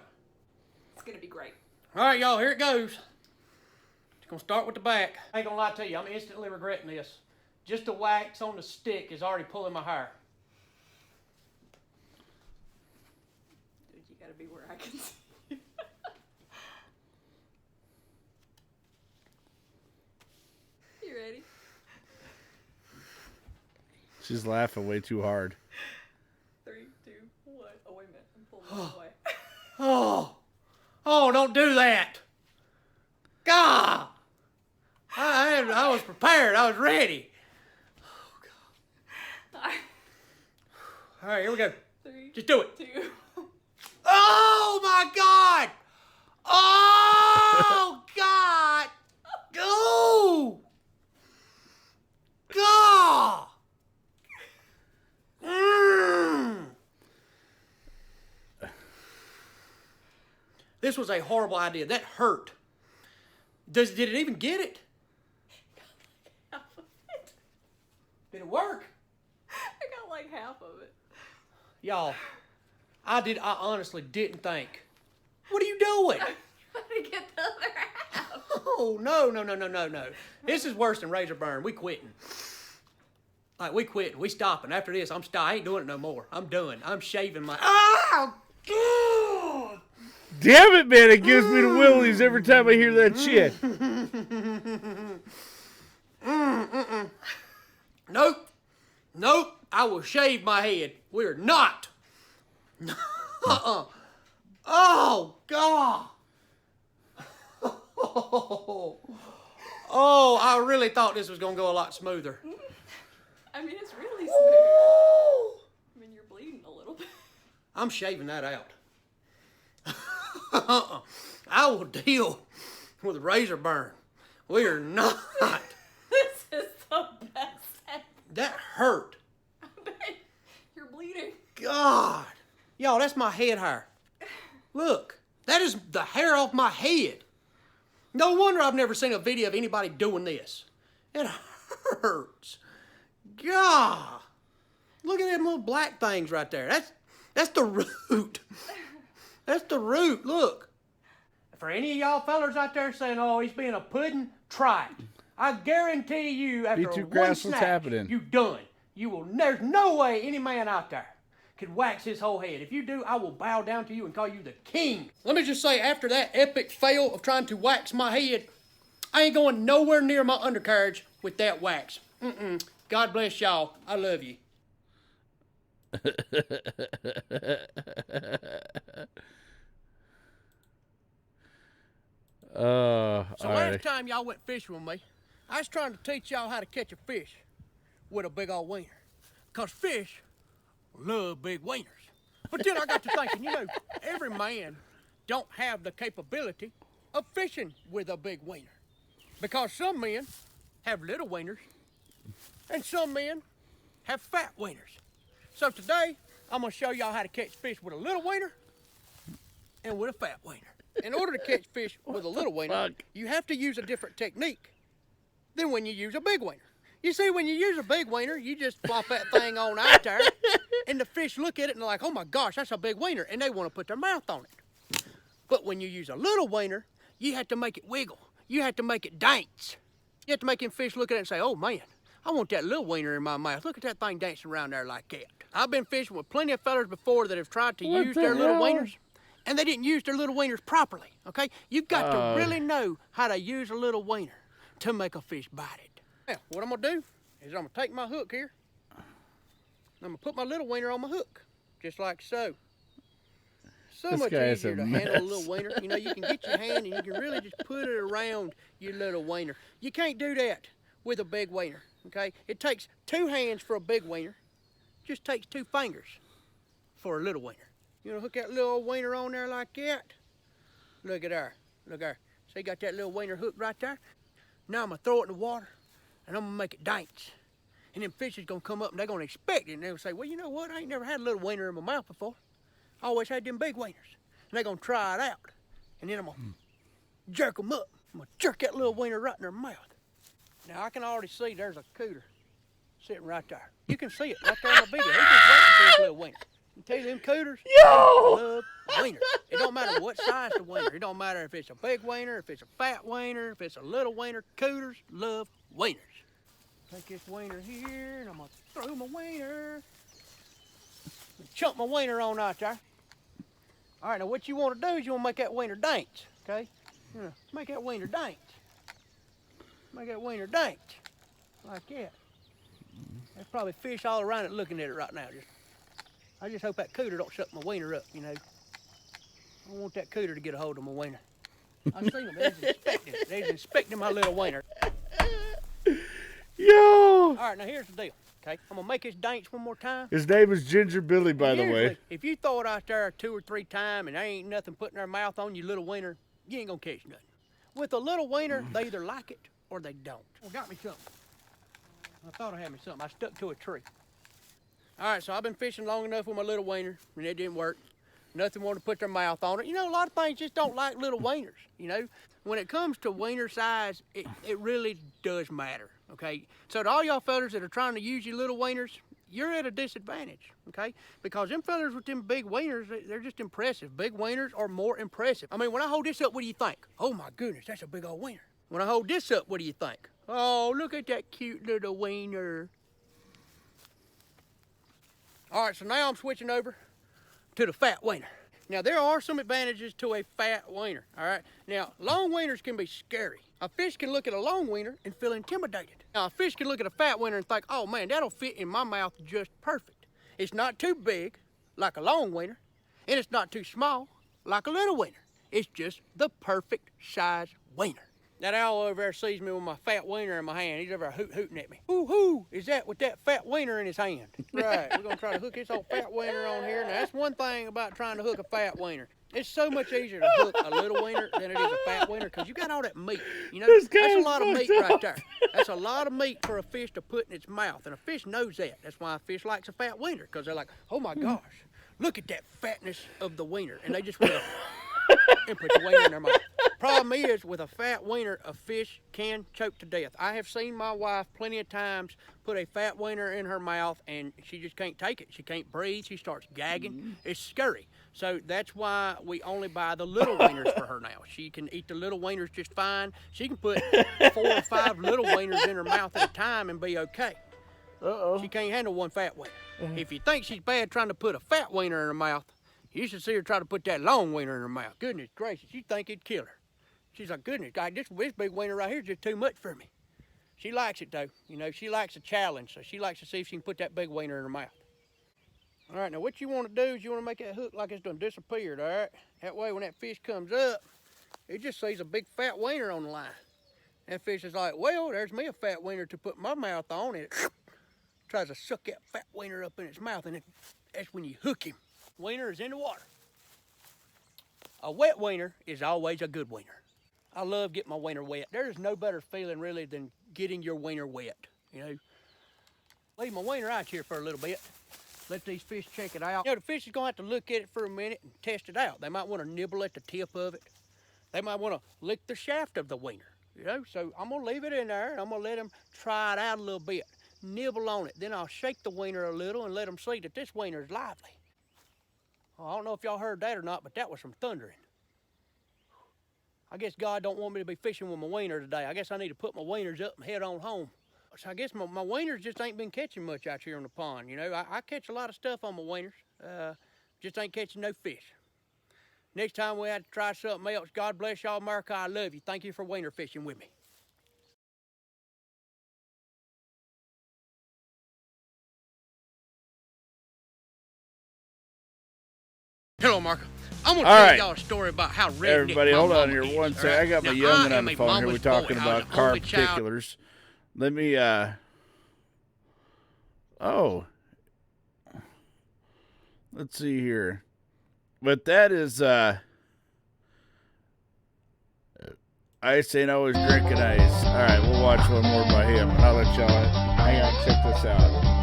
It's gonna be great. All right, y'all, here it goes. It's gonna start with the back. I ain't gonna lie to you, I'm instantly regretting this. Just the wax on the stick is already pulling my hair. Dude, you gotta be where I can see you. You ready? She's laughing way too hard. 3, 2, 1. Oh, wait a minute. I'm pulling this away. Oh, don't do that. God. I was prepared. I was ready. All right, here we go. 3, Just do it. 2. Oh, my God. Oh, God. Oh. God. This was a horrible idea. That hurt. Did it even get it? Half of it. Did it work? I got like half of it. Y'all, I honestly didn't think. What are you doing? I'm trying to get the other half. Oh, no. This is worse than razor burn. We quitting. Like, we quitting. We stopping. After this, I ain't doing it no more. I'm done. I'm shaving my... Oh, God. Damn it, man. It gives me the willies every time I hear that shit. Nope. I will shave my head. We're not. Oh, God. Oh, I really thought this was going to go a lot smoother. I mean, it's really smooth. I mean, you're bleeding a little bit. I'm shaving that out. I will deal with razor burn. We are not. This is the best. That hurt. I bet you're bleeding. God. Y'all, that's my head hair. Look, that is the hair off my head. No wonder I've never seen a video of anybody doing this. It hurts. God. Look at them little black things right there. That's the root. That's the root. Look. For any of y'all fellers out there saying, oh, he's being a pudding, try it. I guarantee you, after B2 one Grass, what's snap, happening? you done. There's no way any man out there could wax his whole head. If you do, I will bow down to you and call you the king. Let me just say, after that epic fail of trying to wax my head, I ain't going nowhere near my undercarriage with that wax. God bless y'all. I love you. So last time y'all went fishing with me, I was trying to teach y'all how to catch a fish with a big old wiener. Because fish love big wieners. But then I got to thinking, every man don't have the capability of fishing with a big wiener. Because some men have little wieners, and some men have fat wieners. So today, I'm gonna show y'all how to catch fish with a little wiener and with a fat wiener. In order to catch fish with a little wiener, you have to use a different technique than when you use a big wiener. You see, when you use a big wiener, you just flop that thing on out there, and the fish look at it and they're like, oh my gosh, that's a big wiener, and they want to put their mouth on it. But when you use a little wiener, you have to make it wiggle. You have to make it dance. You have to make them fish look at it and say, oh man, I want that little wiener in my mouth. Look at that thing dancing around there like that. I've been fishing with plenty of fellers before that have tried to use their little wieners, and they didn't use their little wieners properly, okay? You've got to really know how to use a little wiener to make a fish bite it. Now, what I'm gonna do is I'm gonna take my hook here, and I'm gonna put my little wiener on my hook, just like so. So This much guy is easier a to handle a mess. little wiener. You know, you can get your hand and you can really just put it around your little wiener. You can't do that with a big wiener, okay? It takes 2 hands for a big wiener. Just takes 2 fingers for a little wiener. You know, hook that little old wiener on there like that. Look at there, look there. See, you got that little wiener hooked right there? Now I'm gonna throw it in the water and I'm gonna make it dance. And them fish is gonna come up and they're gonna expect it. And they'll say, well, you know what? I ain't never had a little wiener in my mouth before. I always had them big wieners. And they're gonna try it out. And then I'm gonna jerk them up. I'm gonna jerk that little wiener right in their mouth. Now I can already see there's a cooter sitting right there. You can see it right there in the video. He's just waiting for his little wiener. I tell you, them cooters love wieners. It don't matter what size the wiener. It don't matter if it's a big wiener, if it's a fat wiener, if it's a little wiener. Cooters love wieners. Take this wiener here, and I'm gonna throw my wiener. Chunk my wiener on out there. All right, now what you want to do is you want to make that wiener dance, okay? You know, make that wiener dance. Make that wiener dance, like that. There's probably fish all around it looking at it right now. I just hope that cooter don't suck my wiener up, you know. I don't want that cooter to get a hold of my wiener. I've seen them, they're inspecting my little wiener. Yo! All right, now here's the deal, okay? I'm gonna make this dance one more time. His name is Ginger Billy, by the Usually, way. if you throw it out there 2 or 3 times and there ain't nothing putting their mouth on your little wiener, you ain't gonna catch nothing. With a little wiener, they either like it or they don't. Well, got me something. I thought I had me something. I stuck to a tree. All right, so I've been fishing long enough with my little wiener, and it didn't work. Nothing wanted to put their mouth on it. You know, a lot of things just don't like little wieners, you know. When it comes to wiener size, it really does matter, okay? So to all y'all fellas that are trying to use your little wieners, you're at a disadvantage, okay? Because them fellas with them big wieners, they're just impressive. Big wieners are more impressive. I mean, when I hold this up, what do you think? Oh my goodness, that's a big old wiener. When I hold this up, what do you think? Oh, look at that cute little wiener. All right, so now I'm switching over to the fat wiener. Now, there are some advantages to a fat wiener, all right? Now, long wieners can be scary. A fish can look at a long wiener and feel intimidated. Now, a fish can look at a fat wiener and think, oh man, that'll fit in my mouth just perfect. It's not too big, like a long wiener, and it's not too small, like a little wiener. It's just the perfect size wiener. That owl over there sees me with my fat wiener in my hand. He's over there hooting at me. Who is that with that fat wiener in his hand? Right, we're gonna try to hook this old fat wiener on here. Now that's one thing about trying to hook a fat wiener. It's so much easier to hook a little wiener than it is a fat wiener because you got all that meat. You know, that's a lot of meat right there. That's a lot of meat for a fish to put in its mouth, and a fish knows that. That's why a fish likes a fat wiener because they're like, oh my gosh, look at that fatness of the wiener, and they just want to and put the wiener in their mouth. Problem is, with a fat wiener, a fish can choke to death. I have seen my wife plenty of times put a fat wiener in her mouth and she just can't take it. She can't breathe. She starts gagging. It's scary. So that's why we only buy the little wieners for her now. She can eat the little wieners just fine. She can put 4 or 5 little wieners in her mouth at a time and be okay. She can't handle one fat wiener. If you think she's bad trying to put a fat wiener in her mouth, you should see her try to put that long wiener in her mouth. Goodness gracious, you'd think it'd kill her. She's like, goodness, God, this big wiener right here is just too much for me. She likes it, though. You know, she likes a challenge, so she likes to see if she can put that big wiener in her mouth. All right, now what you want to do is you want to make that hook like it's done disappeared, all right? That way, when that fish comes up, it just sees a big fat wiener on the line. That fish is like, well, there's me a fat wiener to put my mouth on, and it tries to suck that fat wiener up in its mouth, and that's when you hook him. Wiener is in the water. A wet wiener is always a good wiener. I love getting my wiener wet. There's no better feeling really than getting your wiener wet, you know. Leave my wiener out here for a little bit. Let these fish check it out. You know, the fish is gonna have to look at it for a minute and test it out. They might wanna nibble at the tip of it. They might wanna lick the shaft of the wiener, you know. So I'm gonna leave it in there and I'm gonna let them try it out a little bit. Nibble on it. Then I'll shake the wiener a little and let them see that this wiener is lively. Well, I don't know if y'all heard that or not, but that was some thundering. I guess God don't want me to be fishing with my wiener today. I guess I need to put my wieners up and head on home. So I guess my wieners just ain't been catching much out here on the pond, you know. I catch a lot of stuff on my wieners, just ain't catching no fish. Next time we have to try something else, God bless y'all, America, I love you. Thank you for wiener fishing with me. Hello, Marco. I'm gonna All tell right. y'all a story about how redneck Everybody, my hold on mama here is, one all second. I right? got my Now, youngin I on the am a phone here. We're mama's talking boy. I was about the car only child. particulars. Let me, oh. Let's see here. But that is, Ice ain't always drinking ice. All right, we'll watch one more by him. I'll let y'all hang on, check this out.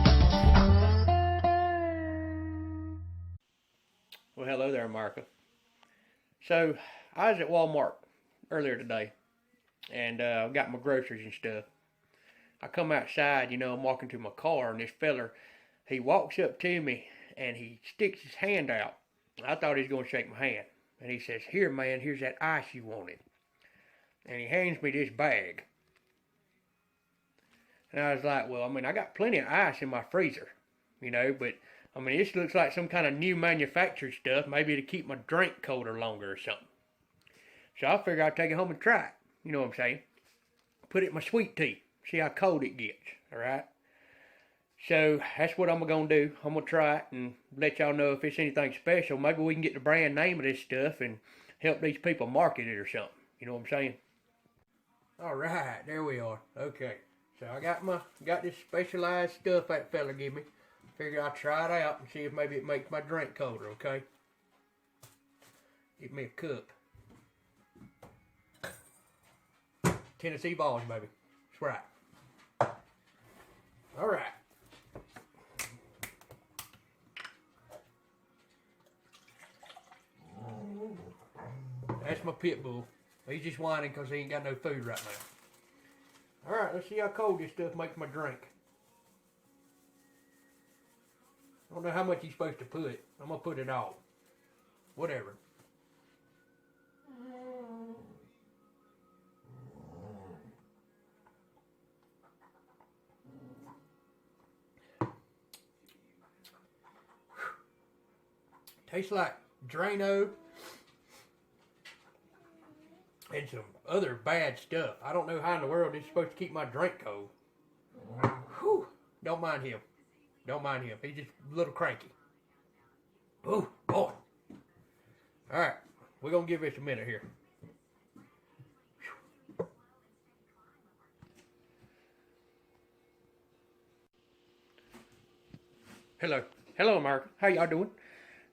Well, hello there, Marco. So, I was at Walmart earlier today, and got my groceries and stuff. I come outside, I'm walking to my car, and this feller, he walks up to me, and he sticks his hand out. I thought he was going to shake my hand. And he says, "Here, man, here's that ice you wanted." And he hands me this bag. And I was like, well, I got plenty of ice in my freezer, but, this looks like some kind of new manufactured stuff, maybe to keep my drink colder longer or something. So I figured I'd take it home and try it, you know what I'm saying? Put it in my sweet tea, see how cold it gets, all right? So that's what I'm going to do. I'm going to try it and let y'all know if it's anything special. Maybe we can get the brand name of this stuff and help these people market it or something, you know what I'm saying? All right, there we are. Okay, so I got this specialized stuff that fella gave me. Figure I'll try it out and see if maybe it makes my drink colder, okay? Give me a cup. Tennessee balls, baby. That's right. All right. That's my pit bull. He's just whining because he ain't got no food right now. All right, let's see how cold this stuff makes my drink. I don't know how much he's supposed to put. I'm going to put it all. Whatever. Tastes like Drano and some other bad stuff. I don't know how in the world this is supposed to keep my drink cold. Whew. Don't mind him. Don't mind him. He's just a little cranky. Oh, boy. All right. We're going to give this a minute here. Hello. Hello, America. How y'all doing?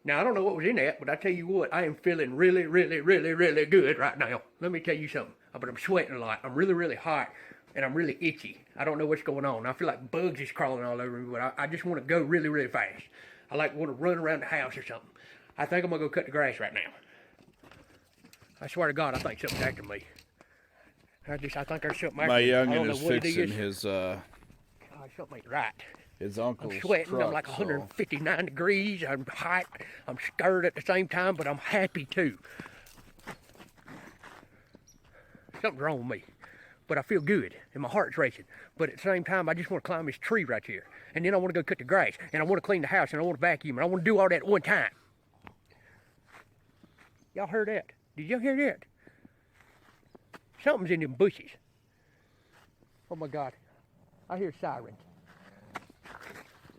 Now, I don't know what was in that, but I tell you what, I am feeling really, really, really, really good right now. Let me tell you something. But I'm sweating a lot. I'm really, really hot, and I'm really itchy. I don't know what's going on. I feel like bugs is crawling all over me, but I just want to go really, really fast. I want to run around the house or something. I think I'm going to go cut the grass right now. I swear to God, I think something's after me. I think there's something after My me. youngin is fixing his, God, something ain't right. his uncle's I'm sweating. truck, I'm like so. 159 degrees. I'm hot. I'm scared at the same time, but I'm happy too. Something's wrong with me, but I feel good and my heart's racing. But at the same time, I just want to climb this tree right here, and then I want to go cut the grass, and I want to clean the house, and I want to vacuum, and I want to do all that at one time. Y'all heard that? Did y'all hear that? Something's in them bushes. Oh my God! I hear sirens.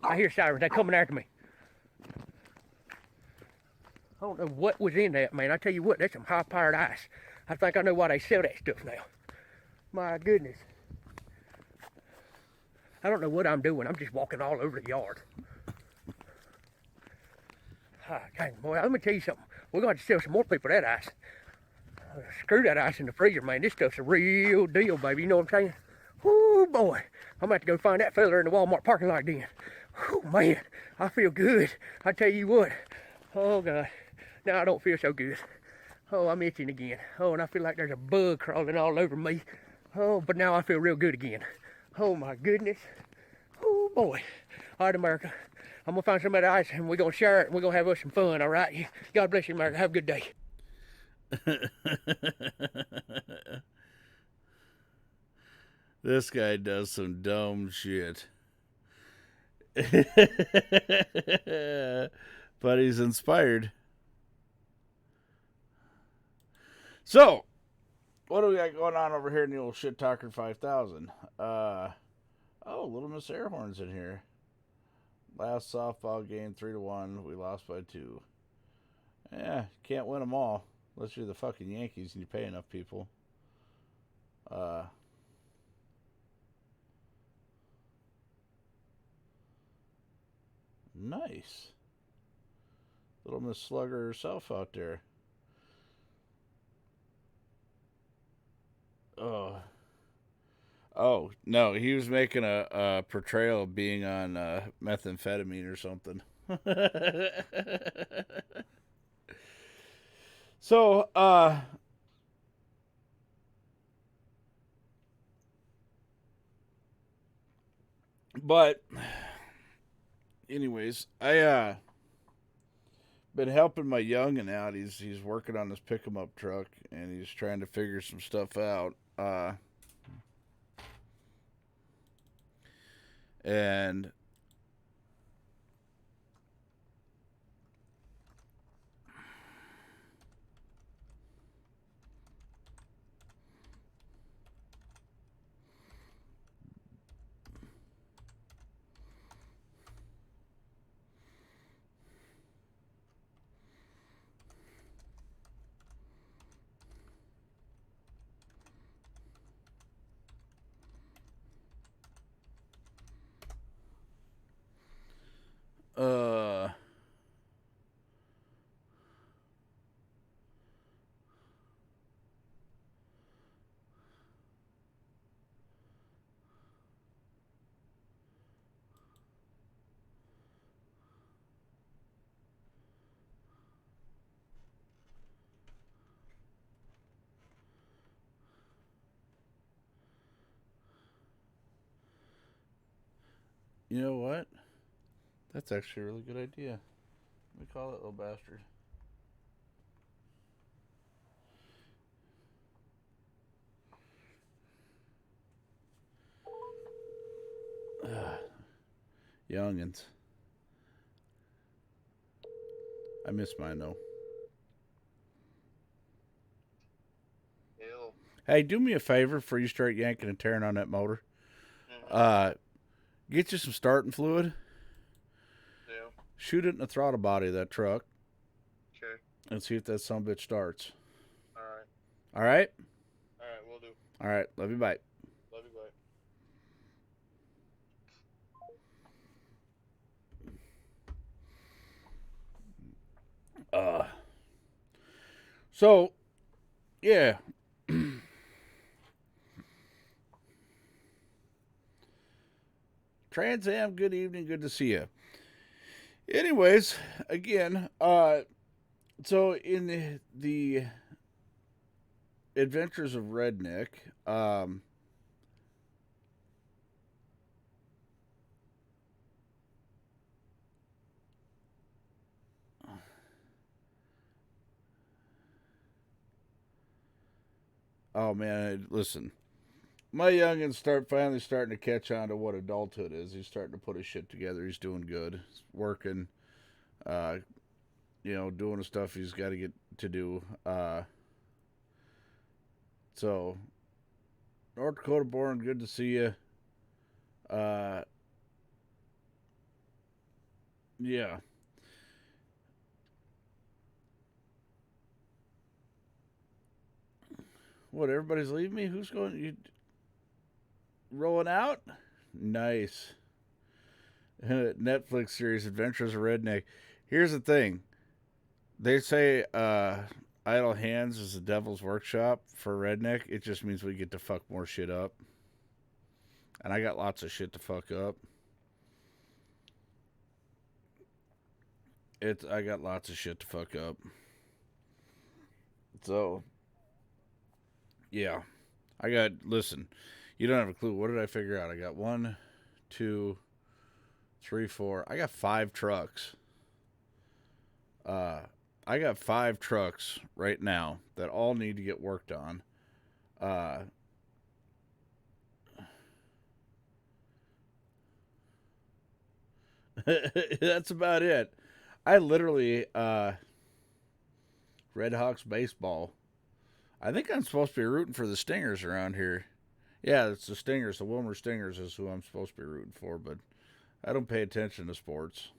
I hear sirens. They're coming after me. I don't know what was in that, man. I tell you what, that's some high-powered ice. I think I know why they sell that stuff now. My goodness. I don't know what I'm doing. I'm just walking all over the yard. Dang, boy, let me tell you something. We're going to sell some more people that ice. Screw that ice in the freezer, man. This stuff's a real deal, baby. You know what I'm saying? Whoo, boy. I'm going to have to go find that fella in the Walmart parking lot again. Whew, man, I feel good. I tell you what. Oh, God. Now I don't feel so good. Oh, I'm itching again. Oh, and I feel like there's a bug crawling all over me. Oh, but now I feel real good again. Oh, my goodness. Oh, boy. All right, America. I'm going to find some of that ice, and we're going to share it, and we're going to have us some fun, all right? God bless you, America. Have a good day. This guy does some dumb shit. But he's inspired. So, what do we got going on over here in the old Shit Talker 5000? Oh, Little Miss Airhorn's in here. Last softball game 3-1. We lost by 2. Yeah, can't win them all unless you're the fucking Yankees and you pay enough people. Nice. Little Miss Slugger herself out there. Oh, no, he was making a portrayal of being on methamphetamine or something. So, but anyways, I been helping my youngin' out. He's working on this pick 'em up truck and he's trying to figure some stuff out. And you know what? That's actually a really good idea. Let me call that little bastard. Youngins. I miss mine though. Ew. Hey, do me a favor before you start yanking and tearing on that motor. Get you some starting fluid. Yeah. Shoot it in the throttle body of that truck. Okay. And see if that sumbitch starts. All right. All right? All right, we'll do. All right. Love you. Bye. Love you, bye. So, yeah. Trans Am, good evening, good to see you. Anyways, again, so in the Adventures of Redneck, oh man, listen. My youngins finally starting to catch on to what adulthood is. He's starting to put his shit together. He's doing good. He's working, doing the stuff he's got to get to do. So, North Dakota born, good to see you. Yeah. What, everybody's leaving me? Who's going? You rolling out? Nice. Netflix series, Adventures of Redneck. Here's the thing. They say idle hands is the devil's workshop for Redneck. It just means we get to fuck more shit up. And I got lots of shit to fuck up. I got lots of shit to fuck up. So, yeah. Listen, you don't have a clue. What did I figure out? I got 1, 2, 3, 4. I got 5 trucks. I got 5 trucks right now that all need to get worked on. That's about it. I literally, Red Hawks baseball. I think I'm supposed to be rooting for the Stingers around here. Yeah, it's the Stingers. The Wilmer Stingers is who I'm supposed to be rooting for, but I don't pay attention to sports.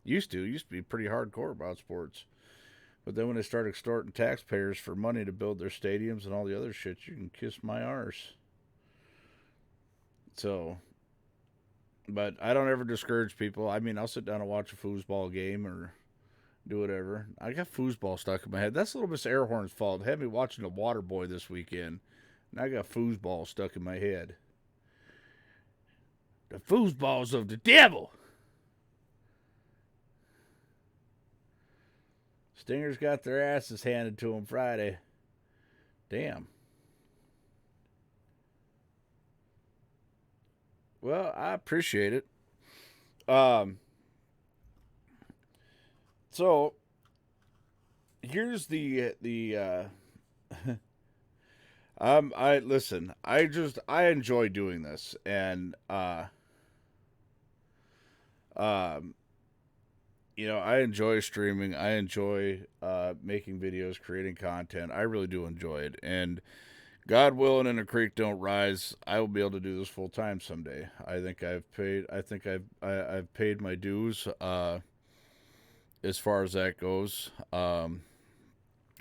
Used to be pretty hardcore about sports. But then when they start extorting taxpayers for money to build their stadiums and all the other shit, you can kiss my arse. So, but I don't ever discourage people. I mean, I'll sit down and watch a foosball game or do whatever. I got foosball stuck in my head. That's Little Miss Airhorn's fault. Had me watching The Waterboy this weekend, and I got foosball stuck in my head. The foosballs of the devil. Stingers got their asses handed to them Friday. Damn. Well, I appreciate it. So here's the I listen, I enjoy doing this, and you know, I enjoy streaming. I enjoy making videos, creating content. I really do enjoy it. And God willing and a creek don't rise, I will be able to do this full time someday. I think I've paid my dues as far as that goes. A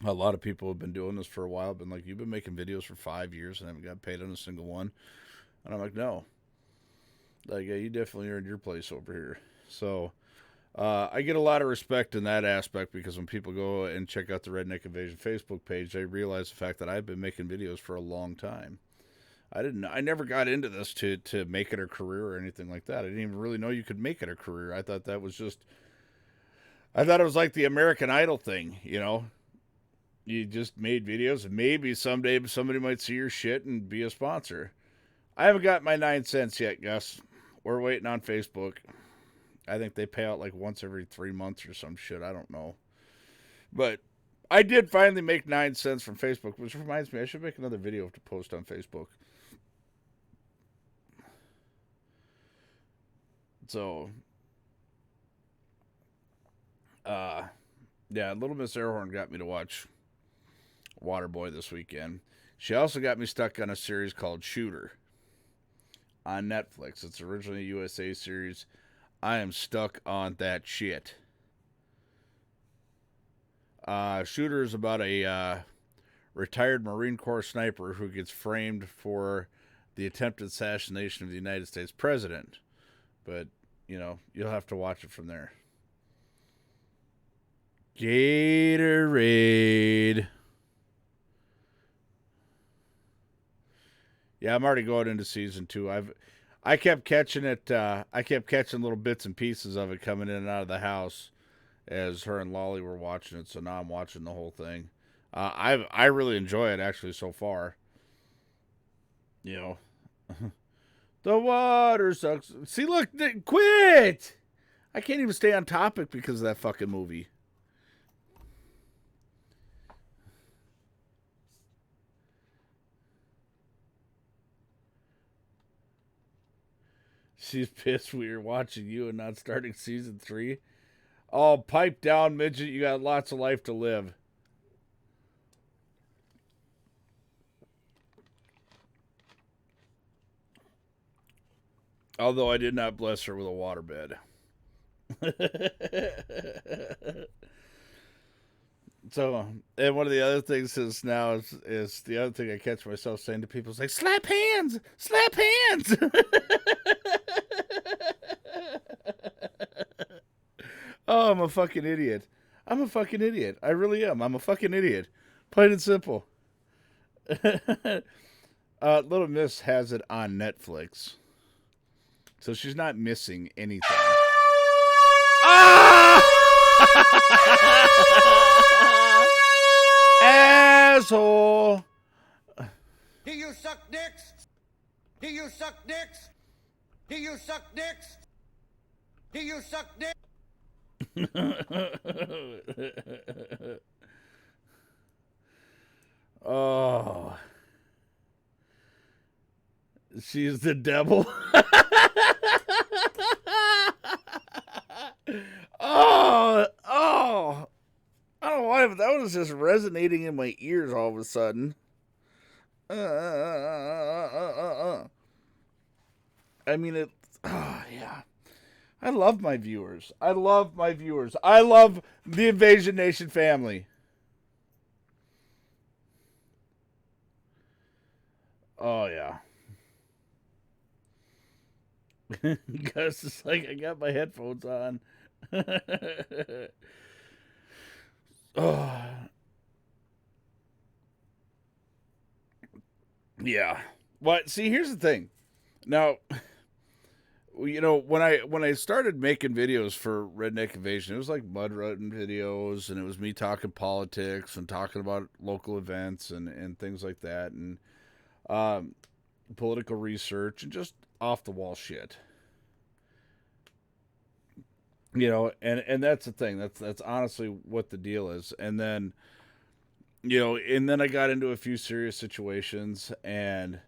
lot of people have been doing this for a while. Been like, you've been making videos for 5 years and haven't got paid on a single one. And I'm like, no. Like, yeah, you definitely earned your place over here. So I get a lot of respect in that aspect, because when people go and check out the Redneck Invasion Facebook page, they realize the fact that I've been making videos for a long time. I never got into this to make it a career or anything like that. I didn't even really know you could make it a career. I thought it was like the American Idol thing, you know? You just made videos, and maybe someday somebody might see your shit and be a sponsor. I haven't got my 9 cents yet, Gus. We're waiting on Facebook. I think they pay out like once every 3 months or some shit. I don't know. But I did finally make 9 cents from Facebook, which reminds me, I should make another video to post on Facebook. So, yeah, Little Miss Airhorn got me to watch Waterboy this weekend. She also got me stuck on a series called Shooter on Netflix. It's originally a USA series. I am stuck on that shit. Shooter is about a retired Marine Corps sniper who gets framed for the attempted assassination of the United States president. But, you know, you'll have to watch it from there. Gatorade. Yeah, I'm already going into season 2. I kept catching it. I kept catching little bits and pieces of it coming in and out of the house as her and Lolly were watching it. So now I'm watching the whole thing. I really enjoy it actually so far. You know, the water sucks. See, look, quit! I can't even stay on topic because of that fucking movie. She's pissed we were watching you and not starting season 3. Oh, pipe down, midget. You got lots of life to live. Although I did not bless her with a waterbed. So, and one of the other things is now is the other thing I catch myself saying to people is like, slap hands! Slap hands! Oh, I'm a fucking idiot. I'm a fucking idiot. I really am. I'm a fucking idiot. Plain and simple. Little Miss has it on Netflix. So she's not missing anything. Ah! Asshole. Do you suck dicks? Do you suck dicks? Do you suck dicks? Do you suck dicks? Oh. She's the devil. Oh. I don't know why, but that was just resonating in my ears all of a sudden. I mean, it. Oh, yeah. I love my viewers. I love the Invasion Nation family. Oh, yeah. Gus is like, I got my headphones on. Oh. Yeah. But see, here's the thing. Now, you know, when I started making videos for Redneck Invasion, it was like mud rutting videos, and it was me talking politics and talking about local events and things like that, and political research and just off the wall shit. You know, and that's the thing. That's honestly what the deal is. And then, you know, and then I got into a few serious situations, and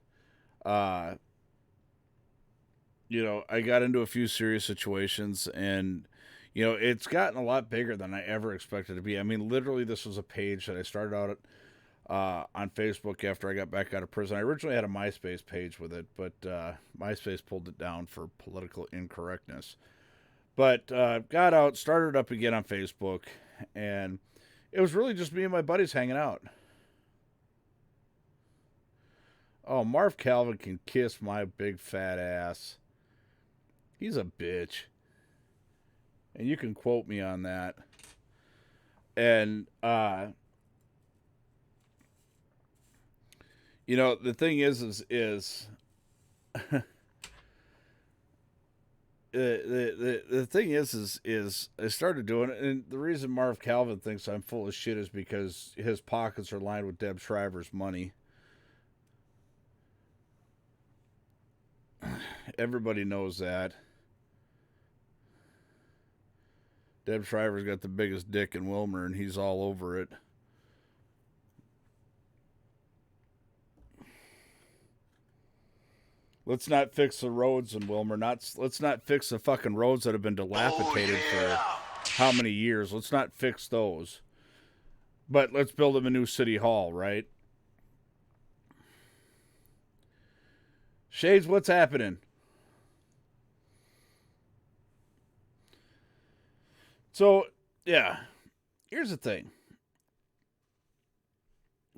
you know, you know, it's gotten a lot bigger than I ever expected it to be. I mean, literally, this was a page that I started out on Facebook after I got back out of prison. I originally had a MySpace page with it, but MySpace pulled it down for political incorrectness. But got out, started up again on Facebook, and it was really just me and my buddies hanging out. Oh, Marv Calvin can kiss my big fat ass. He's a bitch. And you can quote me on that. And, you know, the thing is the thing is I started doing it, and the reason Marv Calvin thinks I'm full of shit is because his pockets are lined with Deb Shriver's money. Everybody knows that. Deb Shriver's got the biggest dick in Wilmer, and he's all over it. Let's not fix the roads in Wilmer. Let's not fix the fucking roads that have been dilapidated for how many years. Let's not fix those. But let's build them a new city hall, right? Shades, what's happening? So, yeah. Here's the thing.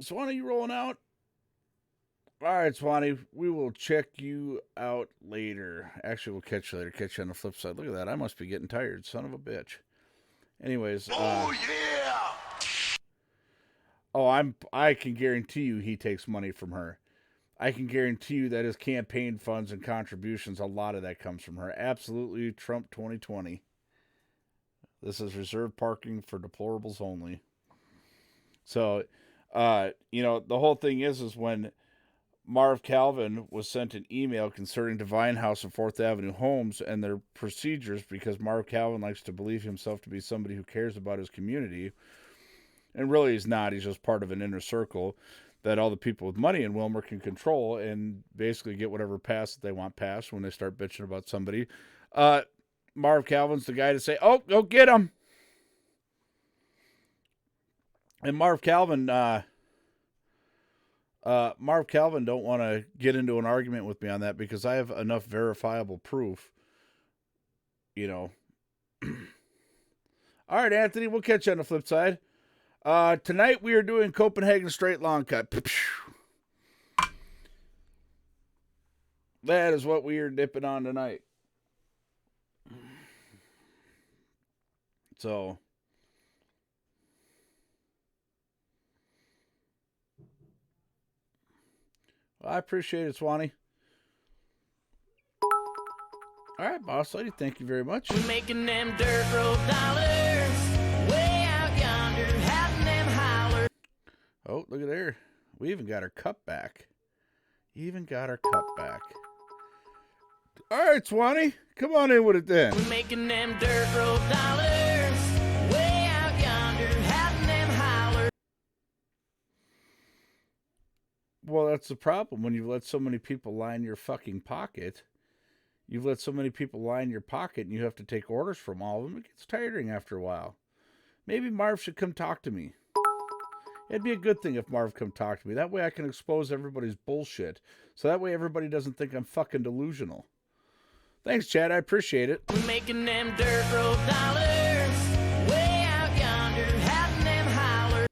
Swanee, you rolling out? All right, Swanee, we will check you out later. Actually, we'll catch you later. Catch you on the flip side. Look at that. I must be getting tired. Son of a bitch. Anyways. Oh, yeah! Oh, I can guarantee you he takes money from her. I can guarantee you that his campaign funds and contributions, a lot of that comes from her. Absolutely Trump 2020. This is reserved parking for deplorables only. So, you know, the whole thing is when Marv Calvin was sent an email concerning Divine House and 4th Avenue homes and their procedures, because Marv Calvin likes to believe himself to be somebody who cares about his community. And really he's not. He's just part of an inner circle that all the people with money in Wilmer can control and basically get whatever pass that they want passed when they start bitching about somebody. Marv Calvin's the guy to say, oh, go get him. And Marv Calvin don't want to get into an argument with me on that because I have enough verifiable proof, you know. All right, Anthony, we'll catch you on the flip side. Tonight we are doing Copenhagen straight long cut. That is what we are dipping on tonight. So, I appreciate it, Swanee. All right, boss lady, thank you very much. We're making them dirt road dollars way out yonder, having them holler. Oh, look at there. We even got our cup back. All right, Swanee, come on in with it then. We're making them dirt road dollars way out yonder, having them holler. Well, that's the problem. When you've let so many people line your fucking pocket, and you have to take orders from all of them, it gets tiring after a while. Maybe Marv should come talk to me. It'd be a good thing if Marv come talk to me. That way I can expose everybody's bullshit. So that way everybody doesn't think I'm fucking delusional. Thanks, Chad. I appreciate it. We're making them dirt road dollars way out yonder, having them holler.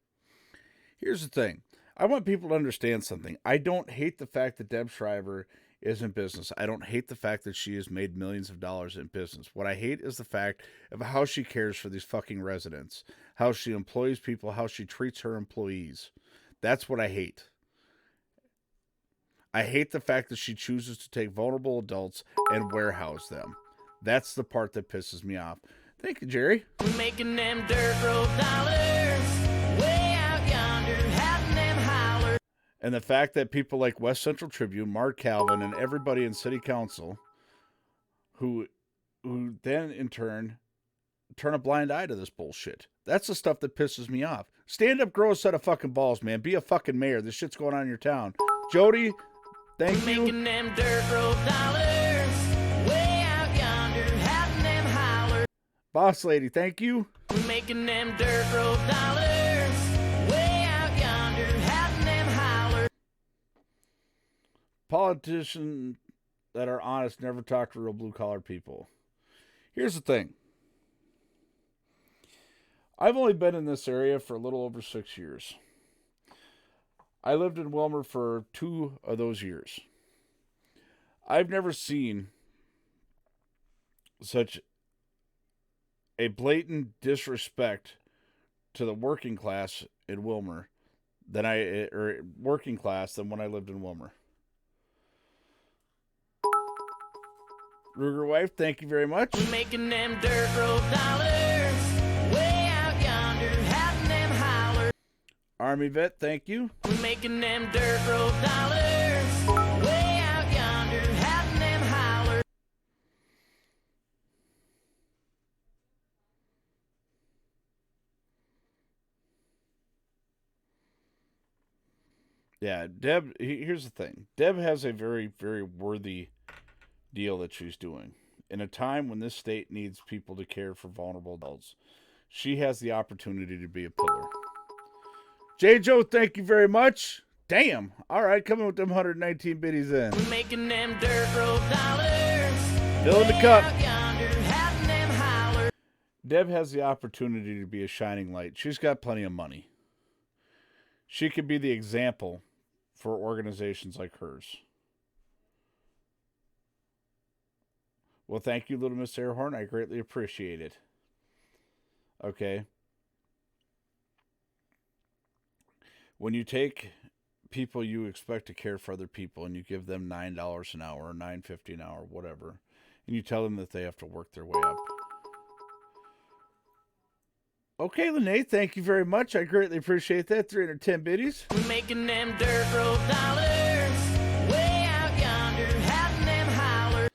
Here's the thing. I want people to understand something. I don't hate the fact that Deb Shriver is in business. I don't hate the fact that she has made millions of dollars in business. What I hate is the fact of how she cares for these fucking residents, how she employs people, how she treats her employees. That's what I hate. I hate the fact that she chooses to take vulnerable adults and warehouse them. That's the part that pisses me off. Thank you, Jerry. Making them dirt road dollars, way out yonder, having them holler. And the fact that people like West Central Tribune, Mark Calvin, and everybody in city council who then in turn turn a blind eye to this bullshit. That's the stuff that pisses me off. Stand up, grow a set of fucking balls, man. Be a fucking mayor. This shit's going on in your town. Jody, thank you. Making them dirt road dollars, way out yonder, having them holler. Boss lady, thank you. Making them dirt road dollars, way out yonder, having them holler. Politicians that are honest never talk to real blue-collar people. Here's the thing. I've only been in this area for a little over 6 years. I lived in Wilmer for 2 of those years. I've never seen such a blatant disrespect to the working class in Wilmer than when I lived in Wilmer. Ruger wife, thank you very much. Making them dirt road dollars, way out yonder, having them holler. Army vet, thank you. Making them dirt road dollars, way out yonder, having them holler. Yeah, Deb, here's the thing. Deb has a very, very worthy deal that she's doing. In a time when this state needs people to care for vulnerable adults, she has the opportunity to be a pillar. J. Joe, thank you very much. Damn. All right, coming with them 119 biddies in. Making them dirt road dollars, Filling the cup. out yonder, having them holler. Deb has the opportunity to be a shining light. She's got plenty of money. She could be the example for organizations like hers. Well, thank you, Little Miss Airhorn. I greatly appreciate it. Okay. When you take people you expect to care for other people and you give them $9 an hour or $9.50 an hour, whatever, and you tell them that they have to work their way up. Okay, Lene, thank you very much. I greatly appreciate that. 310 biddies. Making them dirt road dollars, way out yonder, having them holler.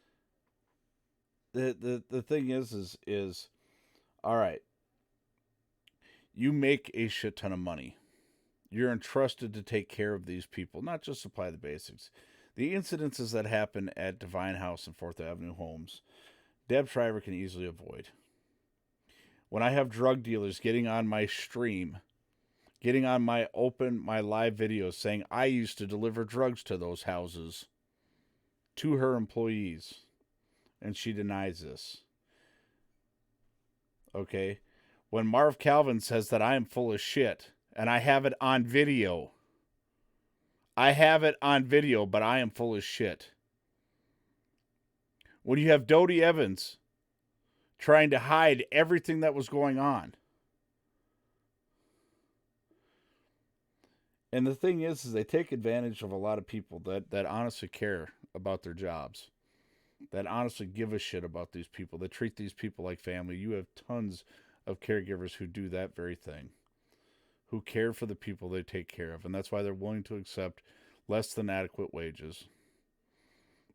The thing is all right. You make a shit ton of money. You're entrusted to take care of these people, not just supply the basics. The incidences that happen at Divine House and 4th Avenue Homes, Deb Shriver can easily avoid. When I have drug dealers getting on my stream, getting on my live videos saying I used to deliver drugs to those houses, to her employees, and she denies this. Okay? When Marv Calvin says that I am full of shit, and I have it on video. I have it on video, but I am full of shit. When you have Dodie Evans trying to hide everything that was going on. And the thing is they take advantage of a lot of people that honestly care about their jobs, that honestly give a shit about these people, that treat these people like family. You have tons of caregivers who do that very thing, who care for the people they take care of, and that's why they're willing to accept less than adequate wages.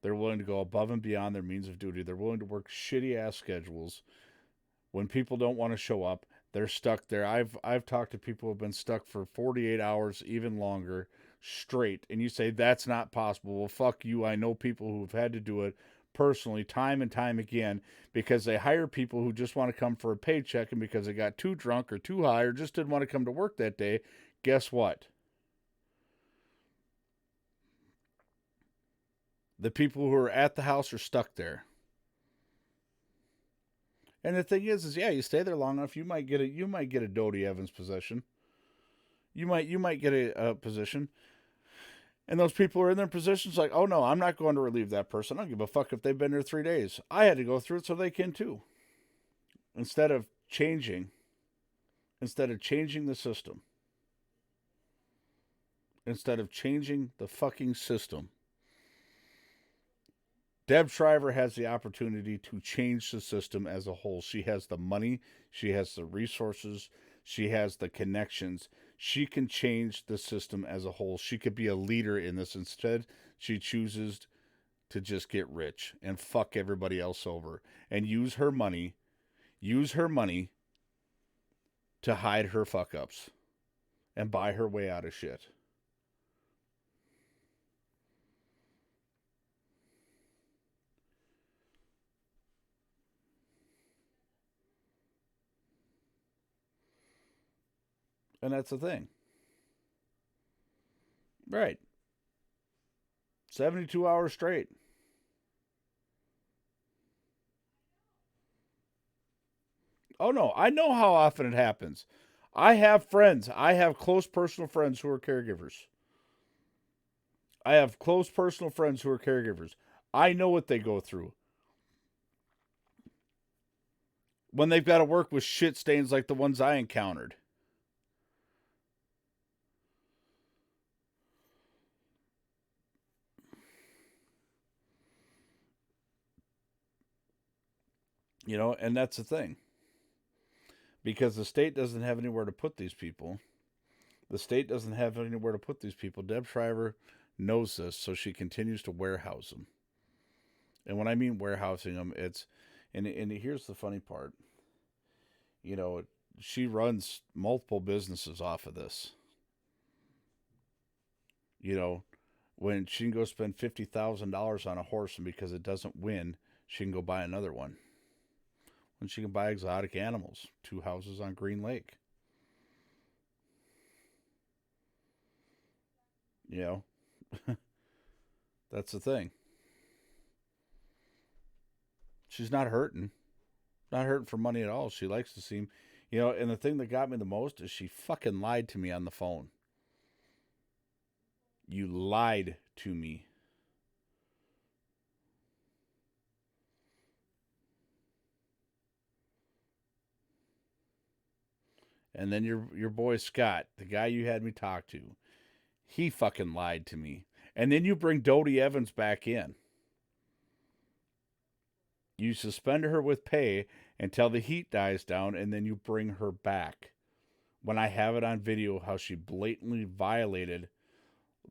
They're willing to go above and beyond their means of duty. They're willing to work shitty-ass schedules. When people don't want to show up, they're stuck there. I've talked to people who have been stuck for 48 hours, even longer, straight. And you say, that's not possible. Well, fuck you. I know people who've had to do it personally time and time again because they hire people who just want to come for a paycheck, and because they got too drunk or too high or just didn't want to come to work that day, guess what? The people who are at the house are stuck there. And the thing is yeah, you stay there long enough, you might get a Dodie Evans possession. You might get a position, and those people are in their positions like, oh no, I'm not going to relieve that person. I don't give a fuck if they've been there 3 days. I had to go through it, so they can too. Instead of changing the system, instead of changing the fucking system, Deb Shriver has the opportunity to change the system as a whole. She has the money, she has the resources, she has the connections. She can change the system as a whole. She could be a leader in this. Instead, she chooses to just get rich and fuck everybody else over and use her money to hide her fuck ups and buy her way out of shit. And that's the thing. Right. 72 hours straight. Oh, no. I know how often it happens. I have friends. I have close personal friends who are caregivers. I know what they go through. When they've got to work with shit stains like the ones I encountered. You know, and that's the thing. Because the state doesn't have anywhere to put these people. Deb Shriver knows this, so she continues to warehouse them. And when I mean warehousing them, it's... And here's the funny part. You know, she runs multiple businesses off of this. You know, when she can go spend $50,000 on a horse, and because it doesn't win, she can go buy another one. And she can buy exotic animals. 2 houses on Green Lake. You know, that's the thing. She's not hurting. Not hurting for money at all. She likes to seem, you know, and the thing that got me the most is she fucking lied to me on the phone. You lied to me. And then your boy Scott, the guy you had me talk to, he fucking lied to me. And then you bring Dodie Evans back in. You suspend her with pay until the heat dies down, and then you bring her back. When I have it on video how she blatantly violated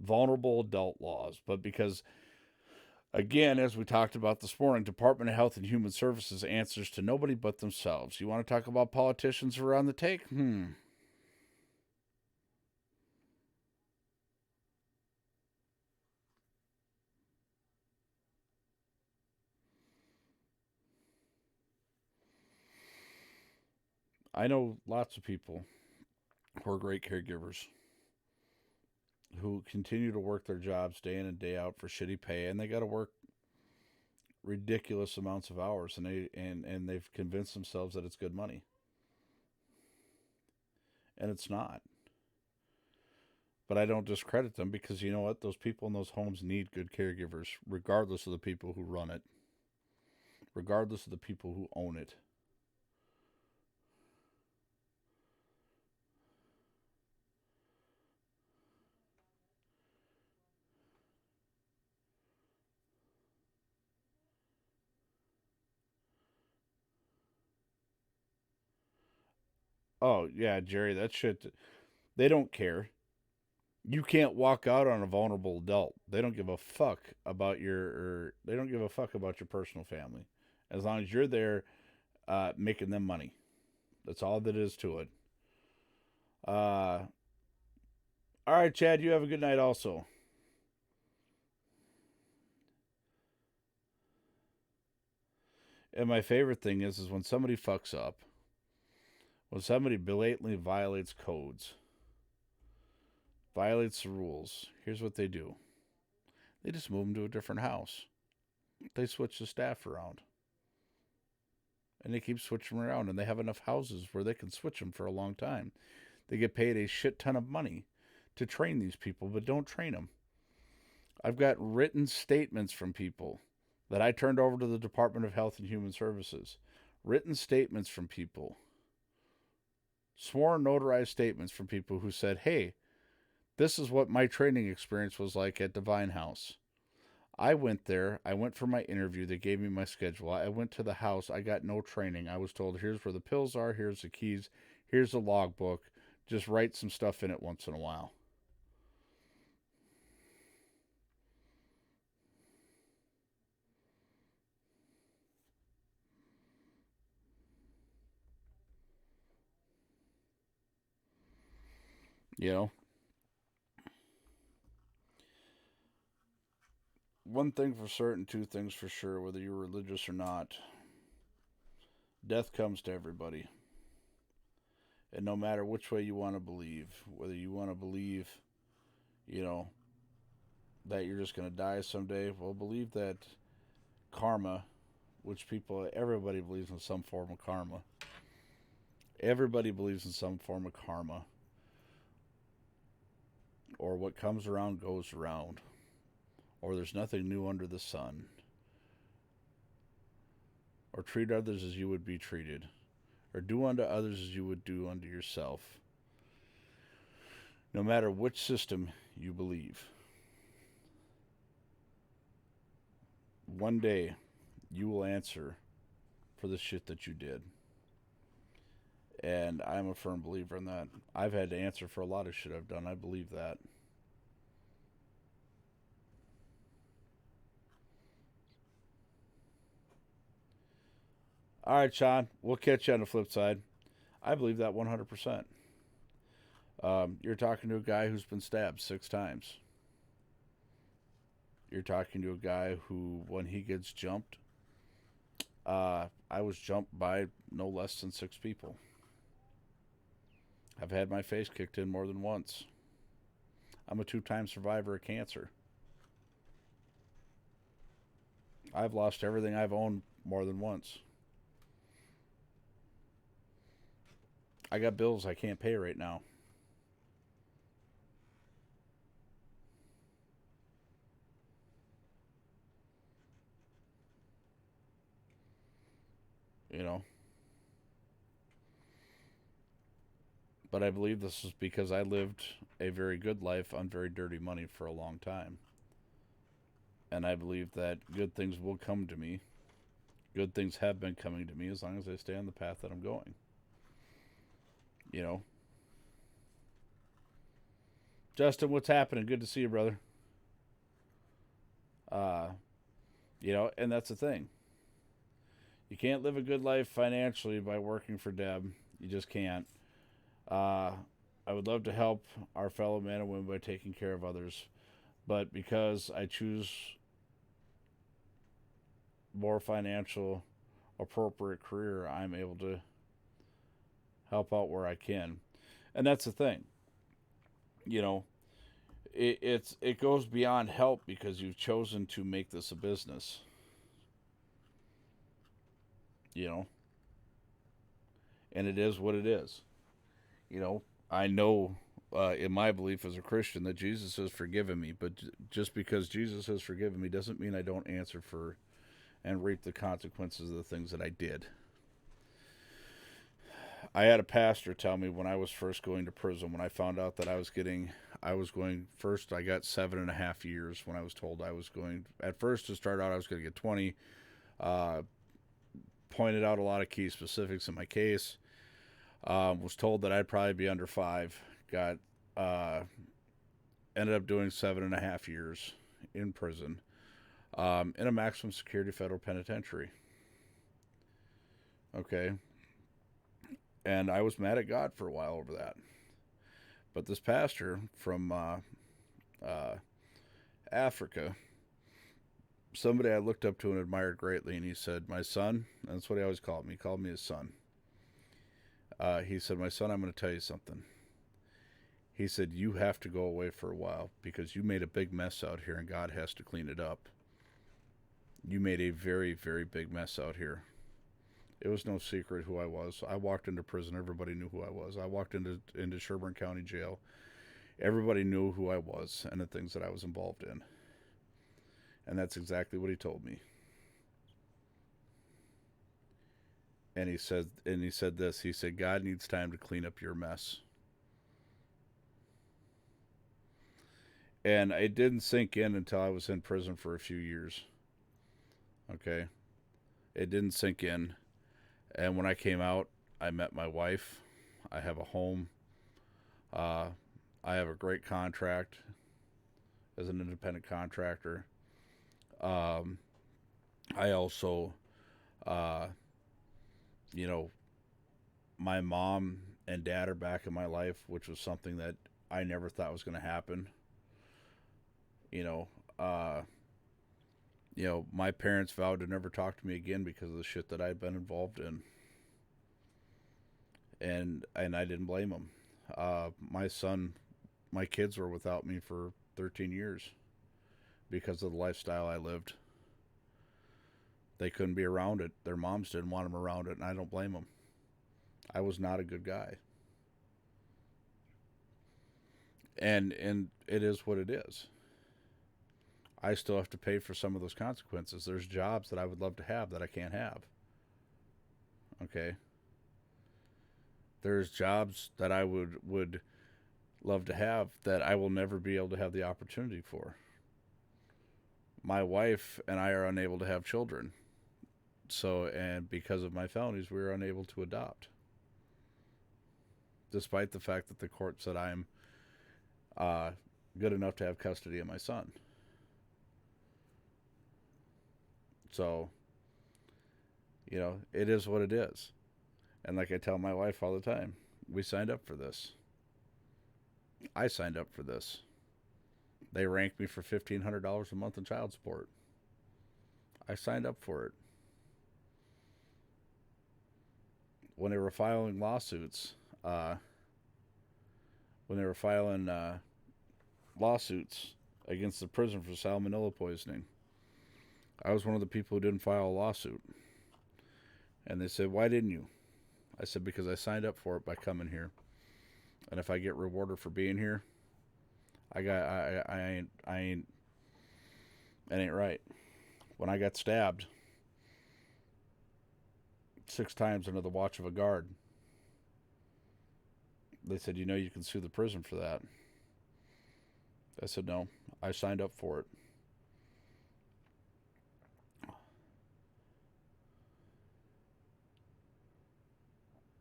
vulnerable adult laws. But because, again, as we talked about this morning, Department of Health and Human Services answers to nobody but themselves. You want to talk about politicians who are on the take? I know lots of people who are great caregivers who continue to work their jobs day in and day out for shitty pay, and they got to work ridiculous amounts of hours, and they've convinced themselves that it's good money. And it's not. But I don't discredit them, because you know what? Those people in those homes need good caregivers, regardless of the people who run it, regardless of the people who own it. Oh, yeah, Jerry, that shit, they don't care. You can't walk out on a vulnerable adult. They don't give a fuck about your personal family. As long as you're there making them money. That's all that is to it. All right, Chad, you have a good night also. And my favorite thing is when somebody fucks up, when somebody blatantly violates codes, violates the rules, here's what they do. They just move them to a different house. They switch the staff around. And they keep switching them around, and they have enough houses where they can switch them for a long time. They get paid a shit ton of money to train these people, but don't train them. I've got written statements from people that I turned over to the Department of Health and Human Services. Written statements from people. Sworn notarized statements from people who said, hey, this is what my training experience was like at Divine House. I went there. I went for my interview. They gave me my schedule. I went to the house. I got no training. I was told, here's where the pills are. Here's the keys. Here's the logbook. Just write some stuff in it once in a while. You know? One thing for certain, two things for sure, whether you're religious or not, death comes to everybody. And no matter which way you want to believe, whether you want to believe, you know, that you're just going to die someday, well, believe that karma, which everybody believes in some form of karma. Everybody believes in some form of karma. Or what comes around goes around. Or there's nothing new under the sun. Or treat others as you would be treated. Or do unto others as you would do unto yourself. No matter which system you believe. One day, you will answer for the shit that you did. And I'm a firm believer in that. I've had to answer for a lot of shit I've done. I believe that. All right, Sean, we'll catch you on the flip side. I believe that 100%. You're talking to a guy who's been stabbed 6 times. You're talking to a guy who, when he gets jumped, I was jumped by no less than 6 people. I've had my face kicked in more than once. I'm a 2-time survivor of cancer. I've lost everything I've owned more than once. I got bills I can't pay right now. You know. But I believe this is because I lived a very good life on very dirty money for a long time. And I believe that good things will come to me. Good things have been coming to me as long as I stay on the path that I'm going. You know. Justin, what's happening? Good to see you, brother. You know, and that's the thing. You can't live a good life financially by working for Deb. You just can't. I would love to help our fellow men and women by taking care of others. But because I choose more financial appropriate career, I'm able to help out where I can. And that's the thing. You know, it goes beyond help because you've chosen to make this a business. You know? And it is what it is. You know, I know in my belief as a Christian that Jesus has forgiven me, but just because Jesus has forgiven me doesn't mean I don't answer for and reap the consequences of the things that I did. I had a pastor tell me when I was first going to prison, when I found out that I got 7.5 years when I was told I was going, at first to start out I was going to get 20, pointed out a lot of key specifics in my case, was told that I'd probably be under 5, ended up doing 7.5 years in prison, in a maximum security federal penitentiary. Okay. And I was mad at God for a while over that. But this pastor from Africa, somebody I looked up to and admired greatly, and he said, my son, that's what he always called me. He called me his son. He said, my son, I'm going to tell you something. He said, you have to go away for a while because you made a big mess out here and God has to clean it up. You made a very, very big mess out here. It was no secret who I was. I walked into prison. Everybody knew who I was. I walked into Sherburne County Jail. Everybody knew who I was and the things that I was involved in. And that's exactly what he told me. And he said this. He said, God needs time to clean up your mess. And it didn't sink in until I was in prison for a few years. Okay? It didn't sink in. And when I came out, I met my wife. I have a home. I have a great contract as an independent contractor. I also, my mom and dad are back in my life, which was something that I never thought was going to happen. My parents vowed to never talk to me again because of the shit that I'd been involved in. And I didn't blame them. My kids were without me for 13 years because of the lifestyle I lived. They couldn't be around it. Their moms didn't want them around it, and I don't blame them. I was not a good guy. And it is what it is. I still have to pay for some of those consequences. There's jobs that I would love to have that I can't have. Okay? There's jobs that I would love to have that I will never be able to have the opportunity for. My wife and I are unable to have children. So, and because of my felonies, we were unable to adopt. Despite the fact that the court said I'm good enough to have custody of my son. So, it is what it is. And like I tell my wife all the time, we signed up for this. I signed up for this. They ranked me for $1,500 a month in child support. I signed up for it. When they were filing lawsuits, against the prison for salmonella poisoning, I was one of the people who didn't file a lawsuit. And they said, why didn't you? I said, because I signed up for it by coming here. And if I get rewarded for being here, it ain't right. When I got stabbed 6 times under the watch of a guard, they said, you can sue the prison for that. I said, no, I signed up for it.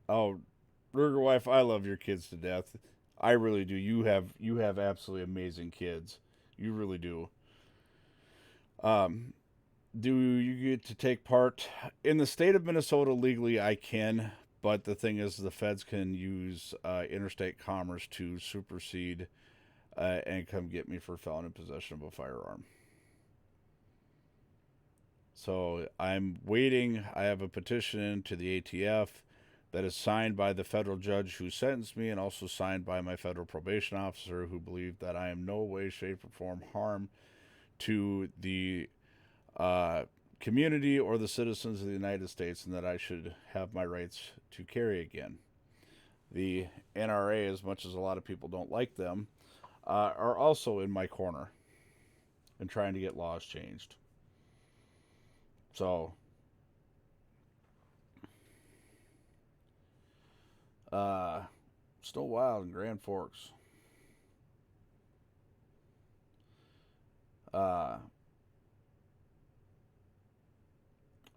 Oh, Ruger wife, I love your kids to death. I really do. You have absolutely amazing kids. You really do. Do you get to take part in the state of Minnesota legally? I can, but the thing is, the feds can use interstate commerce to supersede and come get me for felon in possession of a firearm. So I'm waiting. I have a petition to the ATF that is signed by the federal judge who sentenced me and also signed by my federal probation officer, who believed that I am no way, shape, or form harm to the community or the citizens of the United States, and that I should have my rights to carry again. The NRA, as much as a lot of people don't like them, are also in my corner and trying to get laws changed. So, Snow Wild in Grand Forks.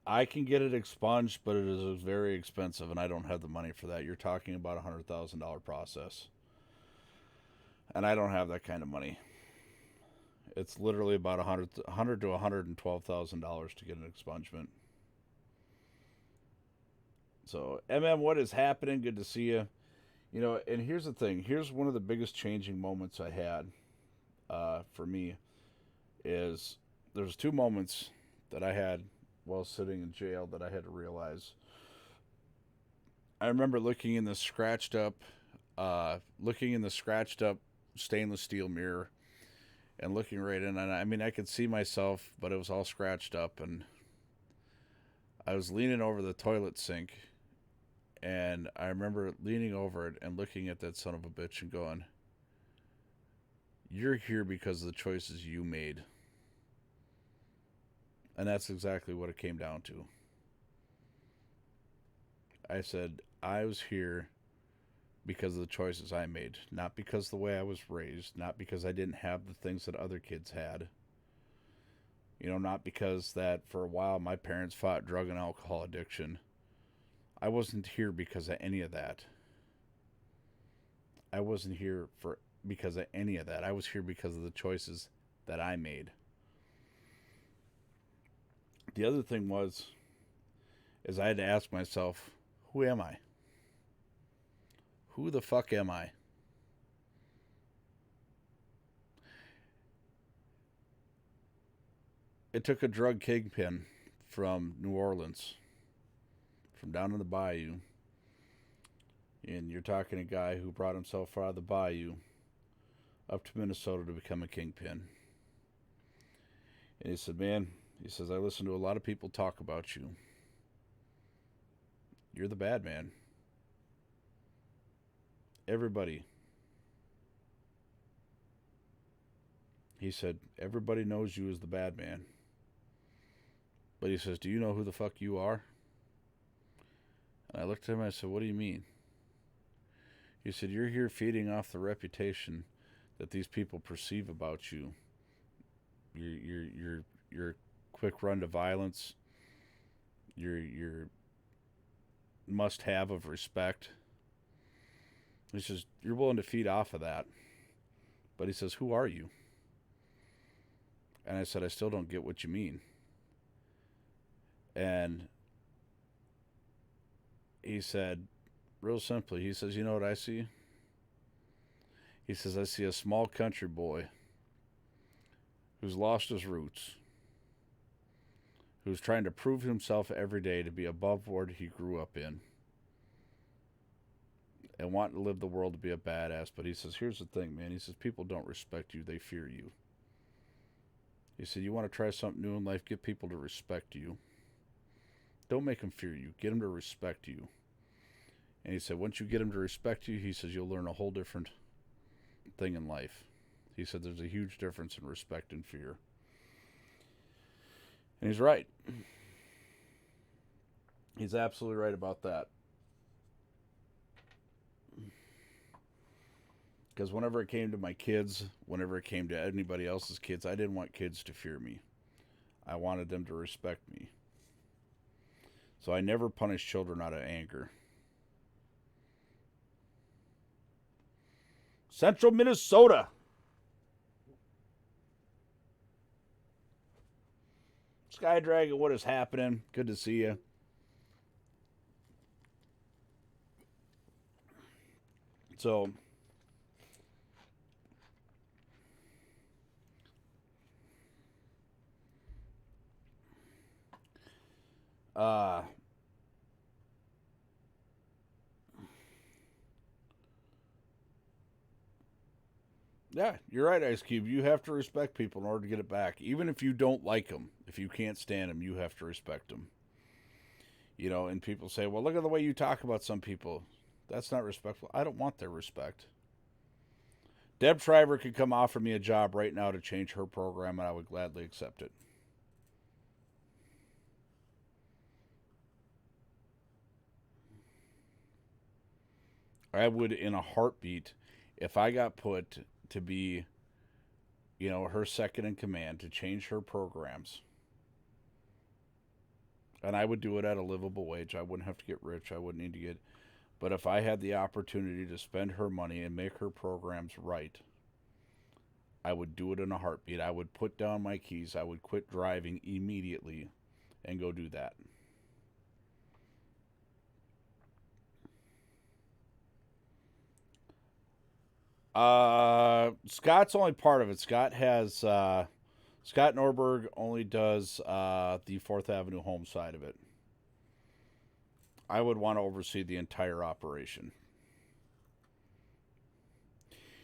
I can get it expunged, but it is very expensive, and I don't have the money for that. You're talking about a $100,000 process. And I don't have that kind of money. It's literally about $100,000 to $112,000 to get an expungement. So, what is happening? Good to see you. And here's the thing. Here's one of the biggest changing moments I had for me is there's 2 moments that I had while sitting in jail that I had to realize. I remember looking in the scratched up stainless steel mirror and looking right in, and I could see myself, but it was all scratched up, and I was leaning over the toilet sink, and I remember leaning over it and looking at that son of a bitch and going, "You're here because of the choices you made." And that's exactly what it came down to. I said, I was here because of the choices I made, not because of the way I was raised, not because I didn't have the things that other kids had. You know, not because that for a while my parents fought drug and alcohol addiction. I wasn't here because of any of that. I wasn't here because of any of that. I was here because of the choices that I made. The other thing is I had to ask myself, who am I? Who the fuck am I? It took a drug kingpin from New Orleans, from down in the bayou, and you're talking a guy who brought himself out of the bayou up to Minnesota to become a kingpin. And he said, man, he says, I listen to a lot of people talk about you. You're the bad man. Everybody. He said, everybody knows you as the bad man. But he says, do you know who the fuck you are? And I looked at him and I said, what do you mean? He said, you're here feeding off the reputation that these people perceive about you. Your quick run to violence, your must-have of respect. He says, you're willing to feed off of that. But he says, who are you? And I said, I still don't get what you mean. And he said, real simply, he says, you know what I see? He says, I see a small country boy who's lost his roots, who's trying to prove himself every day to be above what he grew up in, and wanting to live the world to be a badass. But he says, here's the thing, man. He says, people don't respect you. They fear you. He said, you want to try something new in life? Get people to respect you. Don't make them fear you. Get them to respect you. And he said, once you get them to respect you, he says, you'll learn a whole different thing in life. He said, there's a huge difference in respect and fear. And he's right. He's absolutely right about that. Because whenever it came to my kids, whenever it came to anybody else's kids, I didn't want kids to fear me. I wanted them to respect me. So I never punished children out of anger. Central Minnesota. Sky Dragon, what is happening? Good to see you. So, yeah, you're right, Ice Cube. You have to respect people in order to get it back. Even if you don't like them, if you can't stand them, you have to respect them. You know, and people say, well, look at the way you talk about some people. That's not respectful. I don't want their respect. Deb Shriver could come offer me a job right now to change her program, and I would gladly accept it. I would, in a heartbeat, if I got put to be, you know, her second in command to change her programs. And I would do it at a livable wage. I wouldn't have to get rich. I wouldn't need to get... But if I had the opportunity to spend her money and make her programs right, I would do it in a heartbeat. I would put down my keys. I would quit driving immediately and go do that. Scott's only part of it. Scott Norberg only does the 4th Avenue home side of it. I would want to oversee the entire operation.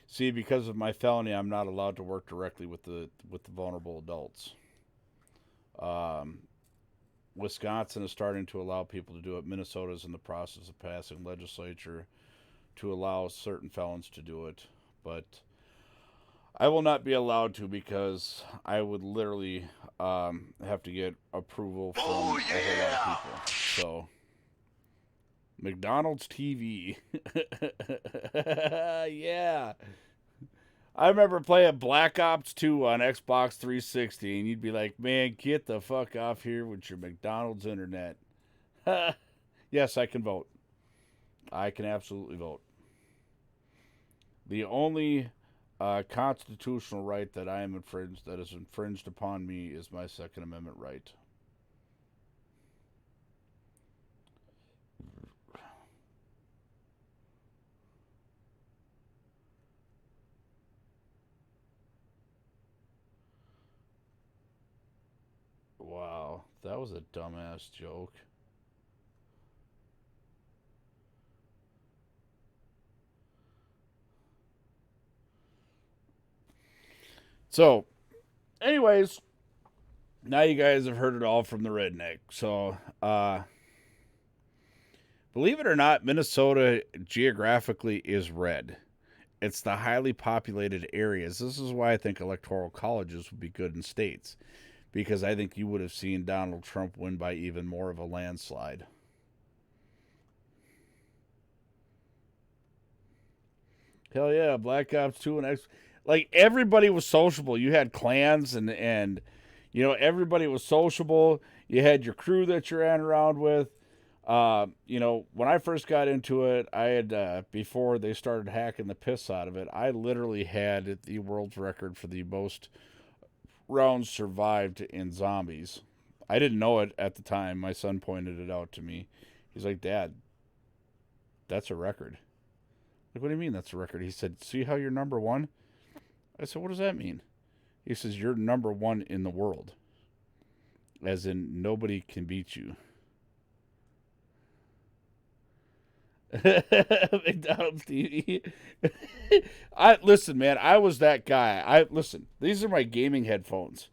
See, because of my felony, I'm not allowed to work directly with the vulnerable adults. Wisconsin is starting to allow people to do it. Minnesota's in the process of passing legislature to allow certain felons to do it. But I will not be allowed to because I would literally have to get approval from a whole lot of people. So, McDonald's TV. Yeah. I remember playing Black Ops 2 on Xbox 360, and you'd be like, man, get the fuck off here with your McDonald's internet. Yes, I can vote. I can absolutely vote. The only constitutional right that is infringed upon me is my Second Amendment right. Wow, that was a dumbass joke. So, anyways, now you guys have heard it all from the redneck. So, believe it or not, Minnesota geographically is red. It's the highly populated areas. This is why I think electoral colleges would be good in states. Because I think you would have seen Donald Trump win by even more of a landslide. Hell yeah, Black Ops 2 and X. Like, everybody was sociable. You had clans and you know, everybody was sociable. You had your crew that you ran around with. You know, when I first got into it, I had, before they started hacking the piss out of it, I literally had the world's record for the most rounds survived in zombies. I didn't know it at the time. My son pointed it out to me. He's like, Dad, that's a record. Like, what do you mean that's a record? He said, see how you're number one? I said, what does that mean? He says, you're number one in the world. As in, nobody can beat you. McDonald's TV. Listen, man, I was that guy. Listen, these are my gaming headphones.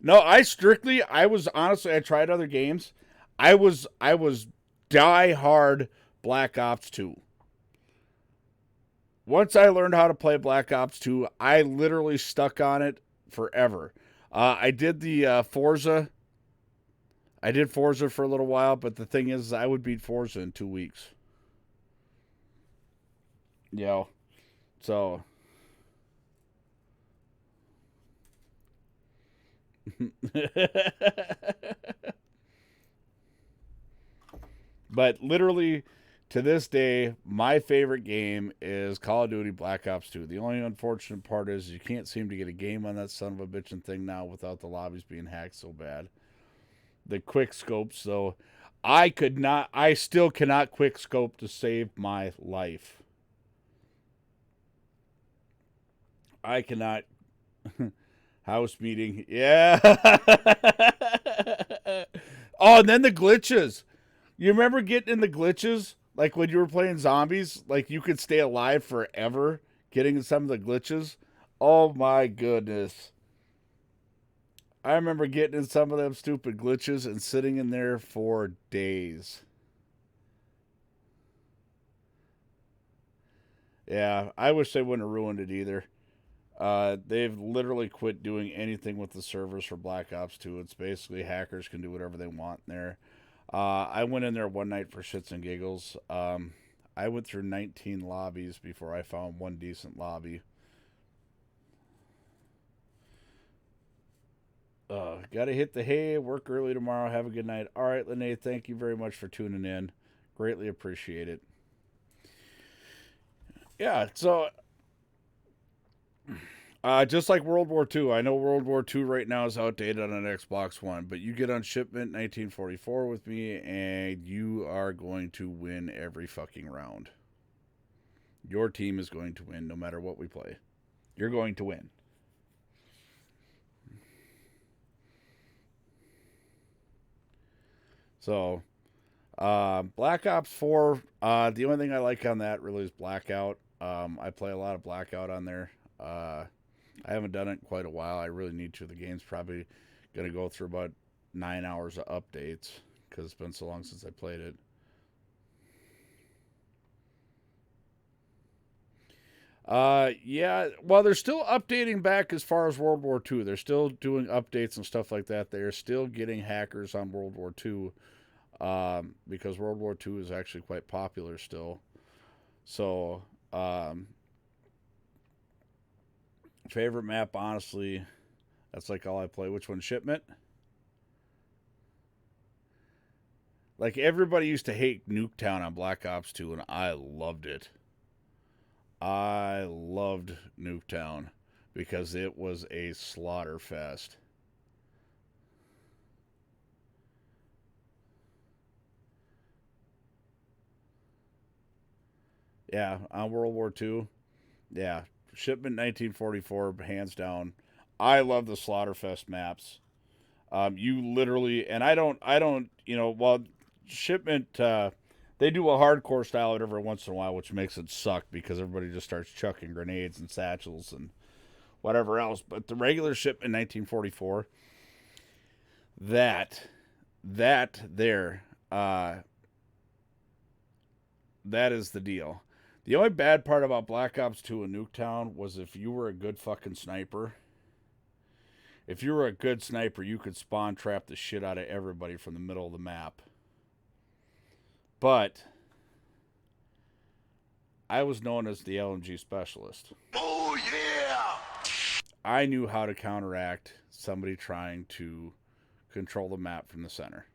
No, I tried other games. I was die hard Black Ops 2. Once I learned how to play Black Ops 2, I literally stuck on it forever. I did the Forza. I did Forza for a little while, but the thing is, I would beat Forza in 2 weeks. You know, so. But literally, to this day, my favorite game is Call of Duty Black Ops 2. The only unfortunate part is you can't seem to get a game on that son of a bitchin' thing now without the lobbies being hacked so bad. The quick scopes, though, I still cannot quick scope to save my life. I cannot. House meeting. Yeah. Oh, and then the glitches. You remember getting in the glitches? Like when you were playing zombies? Like you could stay alive forever getting in some of the glitches? Oh my goodness. I remember getting in some of them stupid glitches and sitting in there for days. Yeah, I wish they wouldn't have ruined it either. They've literally quit doing anything with the servers for Black Ops 2. It's basically hackers can do whatever they want in there. I went in there one night for shits and giggles. I went through 19 lobbies before I found one decent lobby. Gotta hit the hay, work early tomorrow, have a good night. All right, Lene, thank you very much for tuning in. Greatly appreciate it. Yeah, so just like World War II, I know World War II right now is outdated on an Xbox One, but you get on shipment 1944 with me, and you are going to win every fucking round. Your team is going to win no matter what we play. You're going to win. So, Black Ops 4, the only thing I like on that really is Blackout. I play a lot of Blackout on there. I haven't done it in quite a while. I really need to. The game's probably Gonna go through about 9 hours of updates because it's been so long since I played it. Yeah, well, they're still updating back as far as World War II. They're still doing updates and stuff like that. They're still getting hackers on World War II because World War II is actually quite popular still. So, favorite map, honestly, that's like all I play. Which one? Shipment? Like, everybody used to hate Nuketown on Black Ops 2, and I loved it. I loved Nuketown because it was a slaughter fest. Yeah, on World War II. Yeah, Shipment 1944, hands down. I love the Slaughterfest maps. You literally, and I don't, well, Shipment, they do a hardcore style every once in a while, which makes it suck because everybody just starts chucking grenades and satchels and whatever else. But the regular Shipment 1944, that is the deal. The only bad part about Black Ops 2 and Nuketown was if you were a good fucking sniper. If you were a good sniper, you could spawn trap the shit out of everybody from the middle of the map. But I was known as the LMG specialist. Oh, yeah! I knew how to counteract somebody trying to control the map from the center.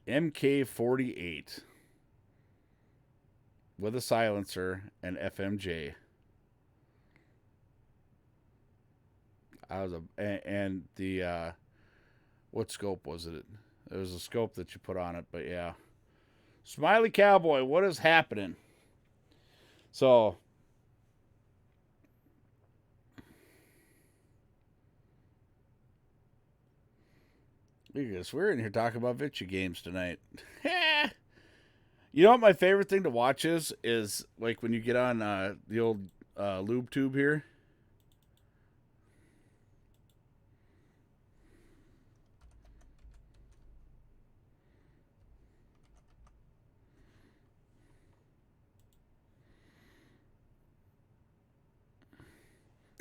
MK48 with a silencer and FMJ. And the what scope was it? There was a scope that you put on it, but yeah. Smiley Cowboy, what is happening? So look at this. We're in here talking about Vitcha games tonight. You know what my favorite thing to watch is like when you get on the old lube tube here.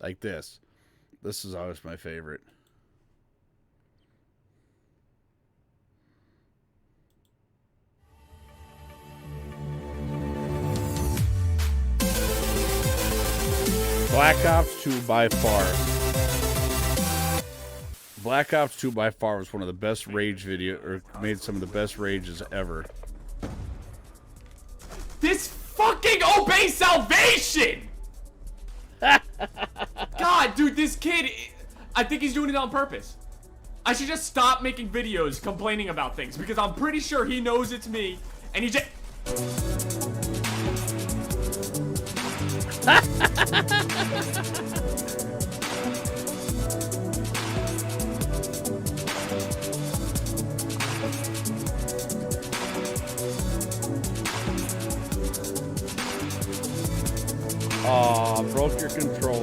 Like this. This is always my favorite. Black Ops 2 by far. Black Ops 2 by far was one of the best rage video, or made some of the best rages ever. This fucking Obey Salvation! God, dude, this kid, I think he's doing it on purpose. I should just stop making videos complaining about things because I'm pretty sure he knows it's me and he just... Aw, broke your controller.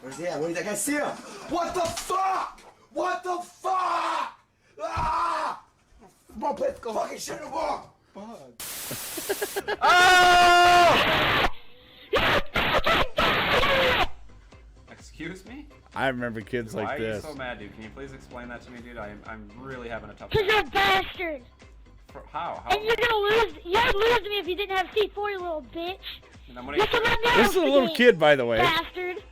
Where's he at? Where's that guy? See him? What the fuck? What the fuck? Ah! Come on, let's go. Fucking shit him off. Oh! Excuse me? I remember kids like Why this. are you so mad, dude? Can you please explain that to me, dude? I'm really having a tough Cause time. you're a bastard. How? And you're gonna lose. You'd lose to me if you didn't have C4, you little bitch. And I'm gonna... This is a little kid, by the way. Bastard.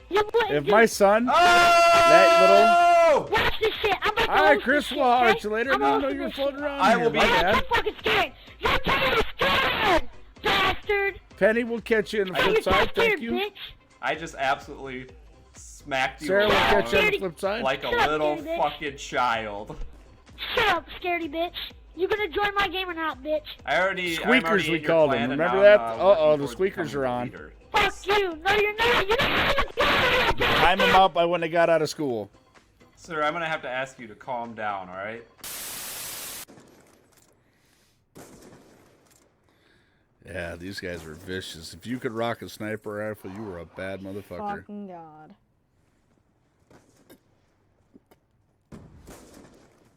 If my son, that little... Watch this shit. I'm gonna Alright, Chris, we'll holler at you later. I didn't know you were floating around I here. will be... My bad. I'm fucking scared. You're fucking scared, bastard. Penny, we'll catch you in the flip side. Thank you. Bitch. I just absolutely smacked you Sarah, we'll around catch you on the flip side. like a Shut up, little bitch. fucking child. Shut up, scaredy bitch. You gonna join my game or not, bitch? I'm Squeakers, already we in your called clan them. and Remember now that? I'm, Uh-oh, working the towards squeakers are becoming on. a leader. Fuck you. No, you're not. You're not. Time them out by when they got out of school. Sir, I'm gonna have to ask you to calm down, alright? Yeah, these guys were vicious. If you could rock a sniper rifle, you were a bad motherfucker. Fucking God.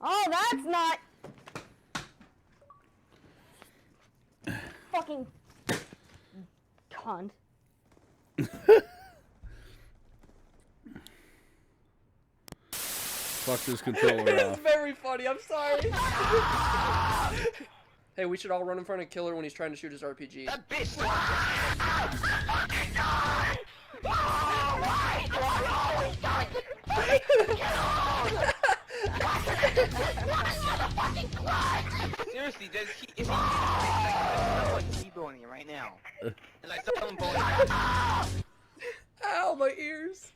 Oh, that's not... Fucking... cunt. Fuck this controller It's off. very funny. I'm sorry. Hey, we should all run in front of Killer when he's trying to shoot his RPG. Seriously, is he like T-boning right now? Like someone boning. Ow, my ears.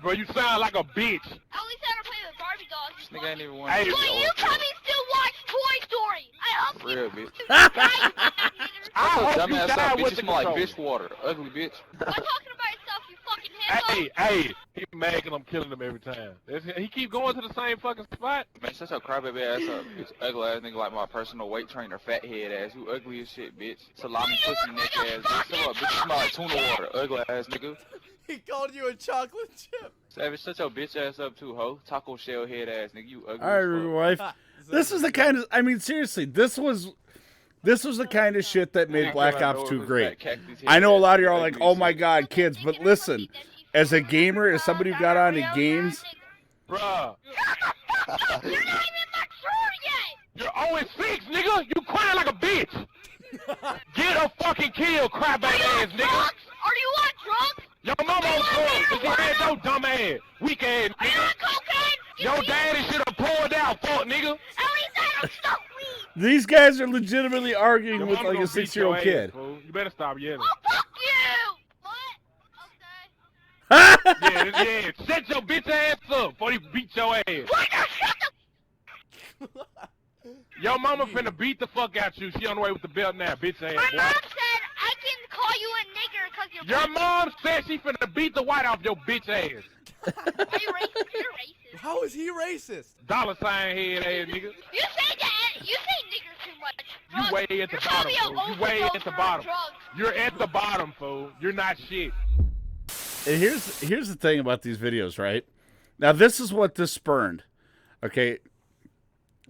Bro, you sound like a bitch. At least I don't play with Barbie dolls. Nigga ain't even one. Hey, But you probably still watch Toy Story. I hope Real bitch. I hope you Dumbass die up, bitch. with You the smell like controller. fish water. Ugly bitch. Quit talking about yourself, you fucking hippo. Hey, he mad 'cause I'm killing him every time. He keep going to the same fucking spot. Man, shut your crybaby ass up, bitch. Ugly ass nigga like my personal weight trainer, fat head ass. You ugly as shit, bitch. Salami pussy neck ass, bitch. Shut up, bitch. You smell like tuna water. Ugly ass nigga. He called you a chocolate chip. Savage, shut your bitch ass up too, ho. Taco shell head ass, nigga. You ugly. All right, as fuck. wife. This is the kind of... I mean, seriously, this was the kind of shit that made Black Ops 2 great. I know a lot of you are like, oh my God, kids. But listen, as a gamer, as somebody who got on to games... Bruh. You're not even mature yet. You're 0-6, nigga. You crying like a bitch. Get a fucking kill, crybaby ass nigga. Are you on drugs? Your mama on drugs. Cause you had your dumb ass. Weak ass Are you nigga. on cocaine? Your daddy should have pulled out, fuck nigga. At least I don't smoke weed. These guys are legitimately arguing Your with mama like a gonna beat 6-year-old your kid. ass, fool. You better stop yelling. Fuck you. Yeah, shut your bitch ass up before he beat your ass. Your mama finna beat the fuck out you. She on the way with the belt now, bitch ass My boy. mom said I can call you a nigger because you're Your mom said she finna beat the white off your bitch ass. Are you racist? You're racist. How is he racist? Dollar sign head ass nigga. You say that. You say nigger too much. You way at the bottom, fool. You way at the bottom. You're at the bottom, fool. You're not shit. And here's the thing about these videos, right? Now, this is what this spurned. Okay.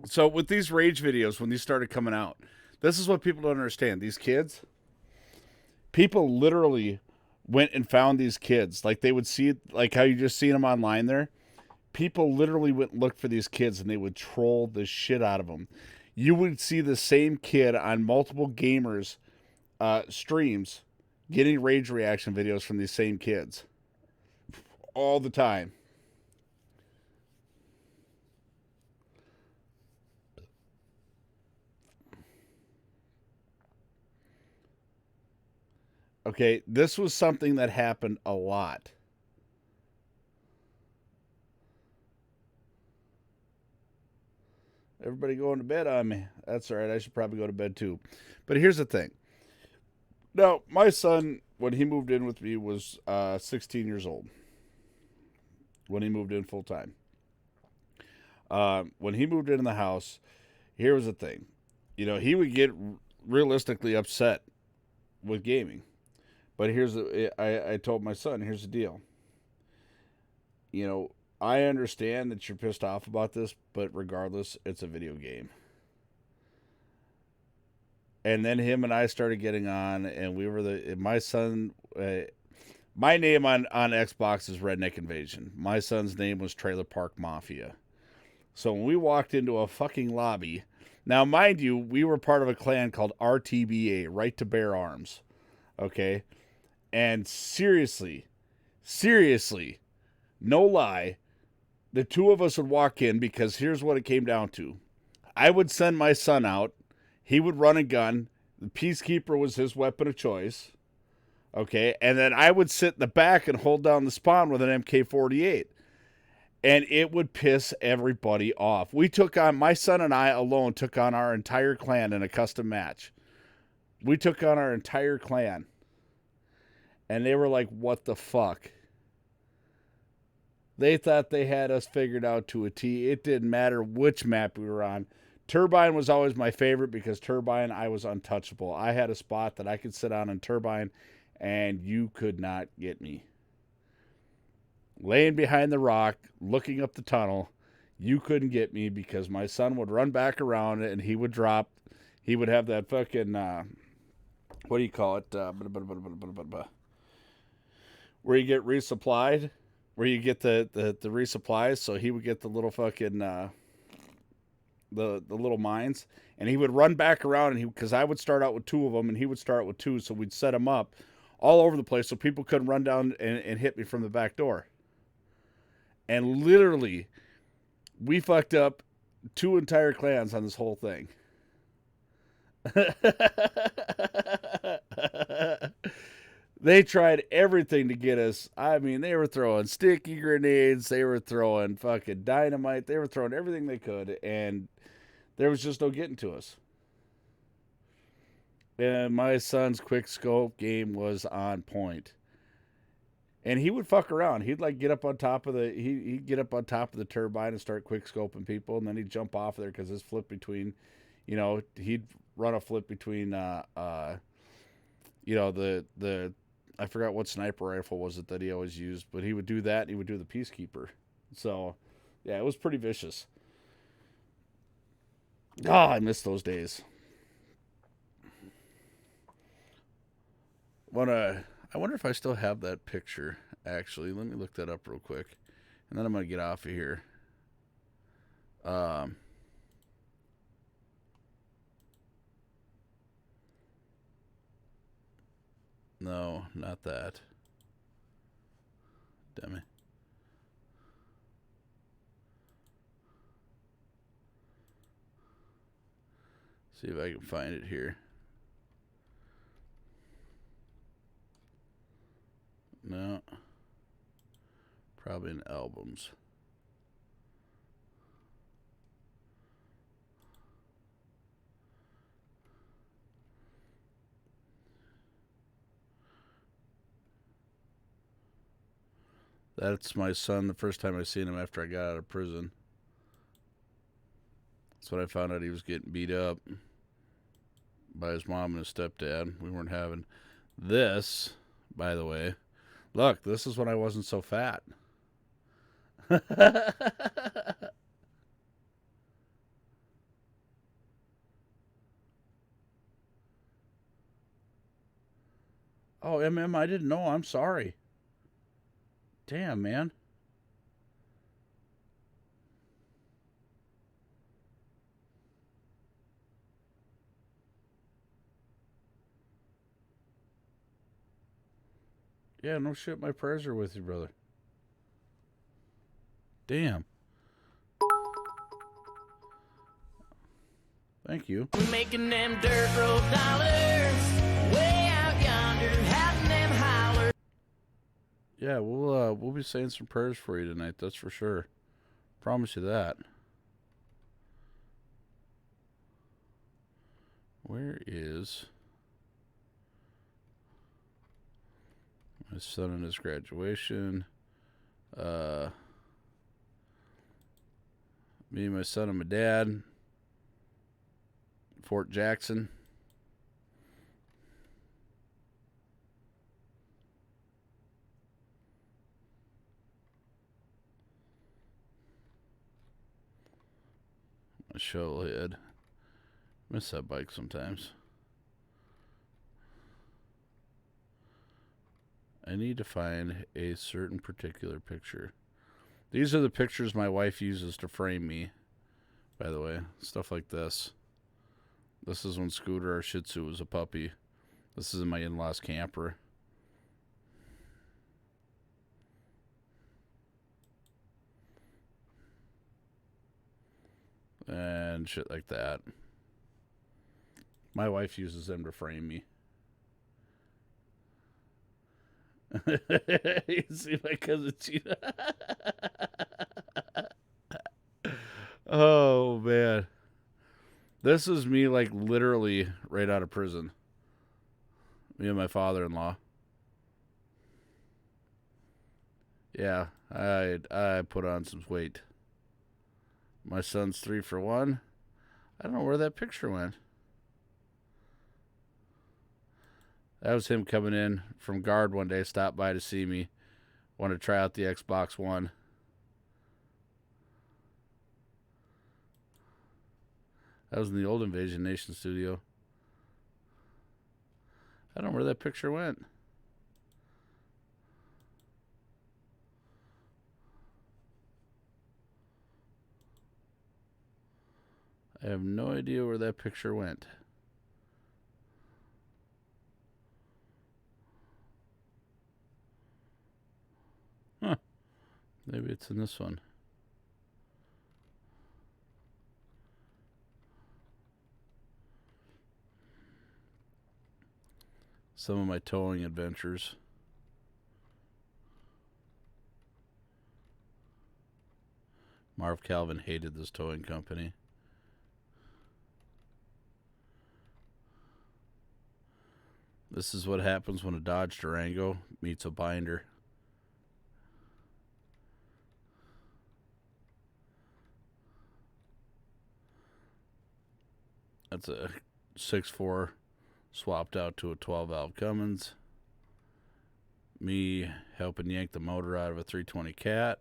So with these rage videos, when these started coming out, this is what people don't understand. These kids, people literally went and found these kids. Like they would see, like how you just seen them online there. People literally went and looked for these kids and they would troll the shit out of them. You would see the same kid on multiple gamers' streams getting rage reaction videos from these same kids all the time. Okay, this was something that happened a lot. Everybody going to bed on me. That's all right. I should probably go to bed too. But here's the thing. Now, my son, when he moved in with me, was 16 years old. When he moved in full time. When he moved into the house, here was the thing. You know, he would get realistically upset with gaming. But I told my son, here's the deal. You know, I understand that you're pissed off about this, but regardless, it's a video game. And then him and I started getting on, and we were my son, my name on Xbox is Redneck Invasion. My son's name was Trailer Park Mafia. So when we walked into a fucking lobby, now mind you, we were part of a clan called RTBA, Right to Bear Arms. Okay? And seriously, no lie, the two of us would walk in because here's what it came down to. I would send my son out. He would run a gun. The Peacekeeper was his weapon of choice. Okay, and then I would sit in the back and hold down the spawn with an MK48. And it would piss everybody off. My son and I alone took on our entire clan in a custom match. We took on our entire clan. And they were like, what the fuck? They thought they had us figured out to a T. It didn't matter which map we were on. Turbine was always my favorite because Turbine, I was untouchable. I had a spot that I could sit on in Turbine, and you could not get me. Laying behind the rock, looking up the tunnel, you couldn't get me because my son would run back around it, and he would drop. He would have that fucking, what do you call it? Where you get resupplied, where you get the resupplies. So he would get the little fucking, the little mines, and he would run back around, and because I would start out with 2 of them, and he would start with 2, so we'd set them up all over the place so people couldn't run down and hit me from the back door. And literally, we fucked up 2 entire clans on this whole thing. They tried everything to get us. I mean, they were throwing sticky grenades. They were throwing fucking dynamite. They were throwing everything they could, and there was just no getting to us. And my son's quick scope game was on point. And he would fuck around. He'd like get up on top of he'd get up on top of the turbine and start quick scoping people, and then he'd jump off there because his flip between, he'd run a flip between the I forgot what sniper rifle was it that he always used, but he would do that, and he would do the Peacekeeper. So, yeah, it was pretty vicious. I miss those days. I wonder if I still have that picture, actually. Let me look that up real quick, and then I'm going to get off of here. No, not that. Damn it. See if I can find it here. No. Probably in albums. That's my son the first time I seen him after I got out of prison. That's when I found out he was getting beat up by his mom and his stepdad. We weren't having this, by the way. Look, this is when I wasn't so fat. Oh, MM, I didn't know. I'm sorry. Damn, man. Yeah, no shit. My prayers are with you, brother. Damn. Thank you. We're making them dirt road dollars way out yonder, having them holler. Yeah, we'll be saying some prayers for you tonight. That's for sure. Promise you that. Where is my son and his graduation? Me, my son, and my dad. Fort Jackson. My shovel head. Miss that bike sometimes. I need to find a certain particular picture. These are the pictures my wife uses to frame me, by the way. Stuff like this. This is when Scooter, our Shih Tzu, was a puppy. This is in my in-laws camper. And shit like that. My wife uses them to frame me. You see my cousin Cheetah? Oh, man. This is me, like, literally right out of prison. Me and my father-in-law. Yeah, I put on some weight. My son's 3 for 1. I don't know where that picture went. That was him coming in from guard one day, stopped by to see me. Wanted to try out the Xbox One. That was in the old Invasion Nation studio. I don't know where that picture went. I have no idea where that picture went. Huh. Maybe it's in this one. Some of my towing adventures. Marv Calvin hated this towing company. This is what happens when a Dodge Durango meets a binder. That's a 6.4 swapped out to a 12-valve Cummins. Me helping yank the motor out of a 320 Cat.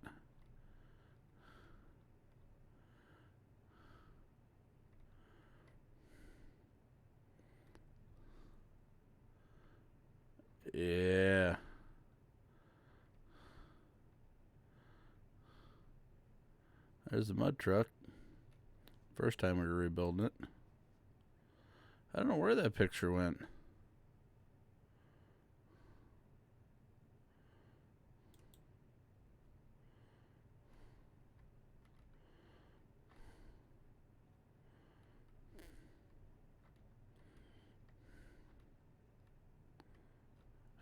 Yeah. There's the mud truck. First time we were rebuilding it. I don't know where that picture went.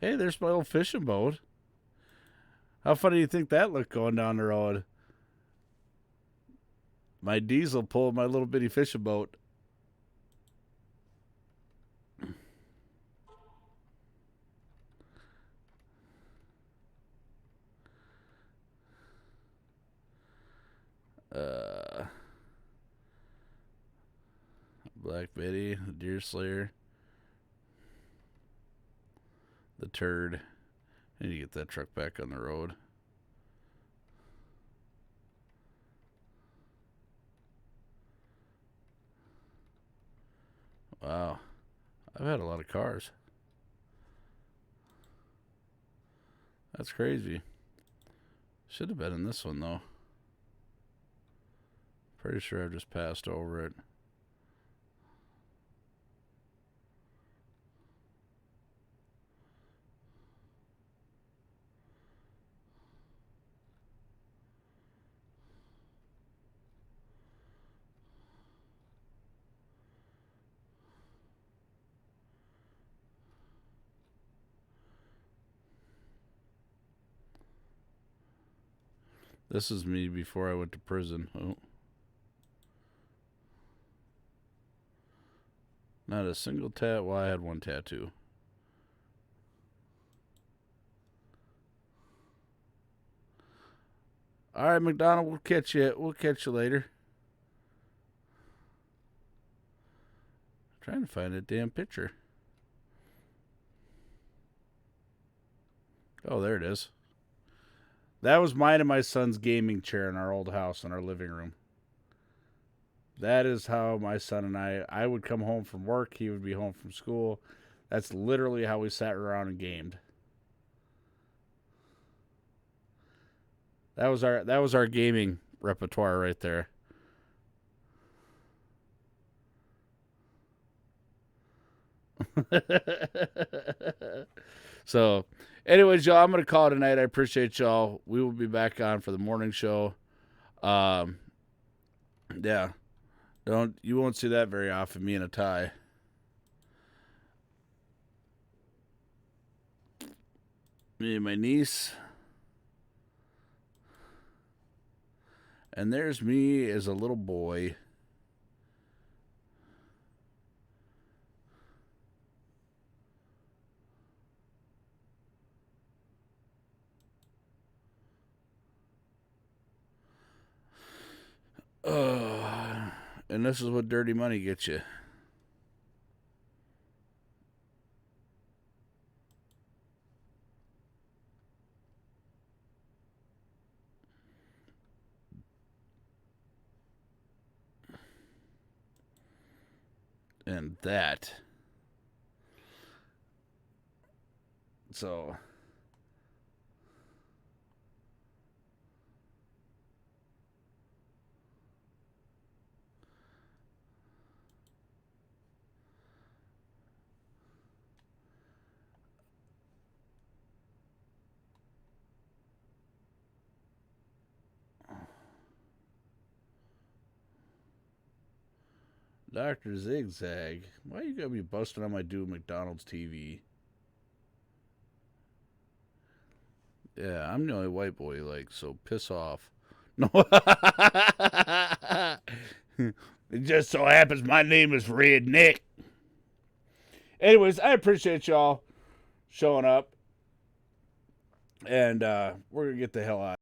Hey, there's my old fishing boat. How funny do you think that looked going down the road? My diesel pulled my little bitty fishing boat. Black Betty, the Deer Slayer, the Turd. I need to get that truck back on the road. Wow. I've had a lot of cars. That's crazy. Should have been in this one, though. Pretty sure I've just passed over it. This is me before I went to prison. Oh. Not a single tat. Well, I had one tattoo. All right, McDonald, we'll catch you. We'll catch you later. Trying to find a damn picture. Oh, there it is. That was mine and my son's gaming chair in our old house in our living room. That is how my son and I would come home from work. He would be home from school. That's literally how we sat around and gamed. That was our gaming repertoire right there. So, anyways, y'all, I'm going to call it a night. I appreciate y'all. We will be back on for the morning show. Yeah. You won't see that very often, me in a tie. Me and my niece. And there's me as a little boy. And this is what dirty money gets you. And that. So. Dr. Zigzag. Why you gotta be busting on my dude McDonald's TV? Yeah, I'm the only white boy you like, so piss off. No. It just so happens my name is Red Nick. Anyways, I appreciate y'all showing up. And we're gonna get the hell out.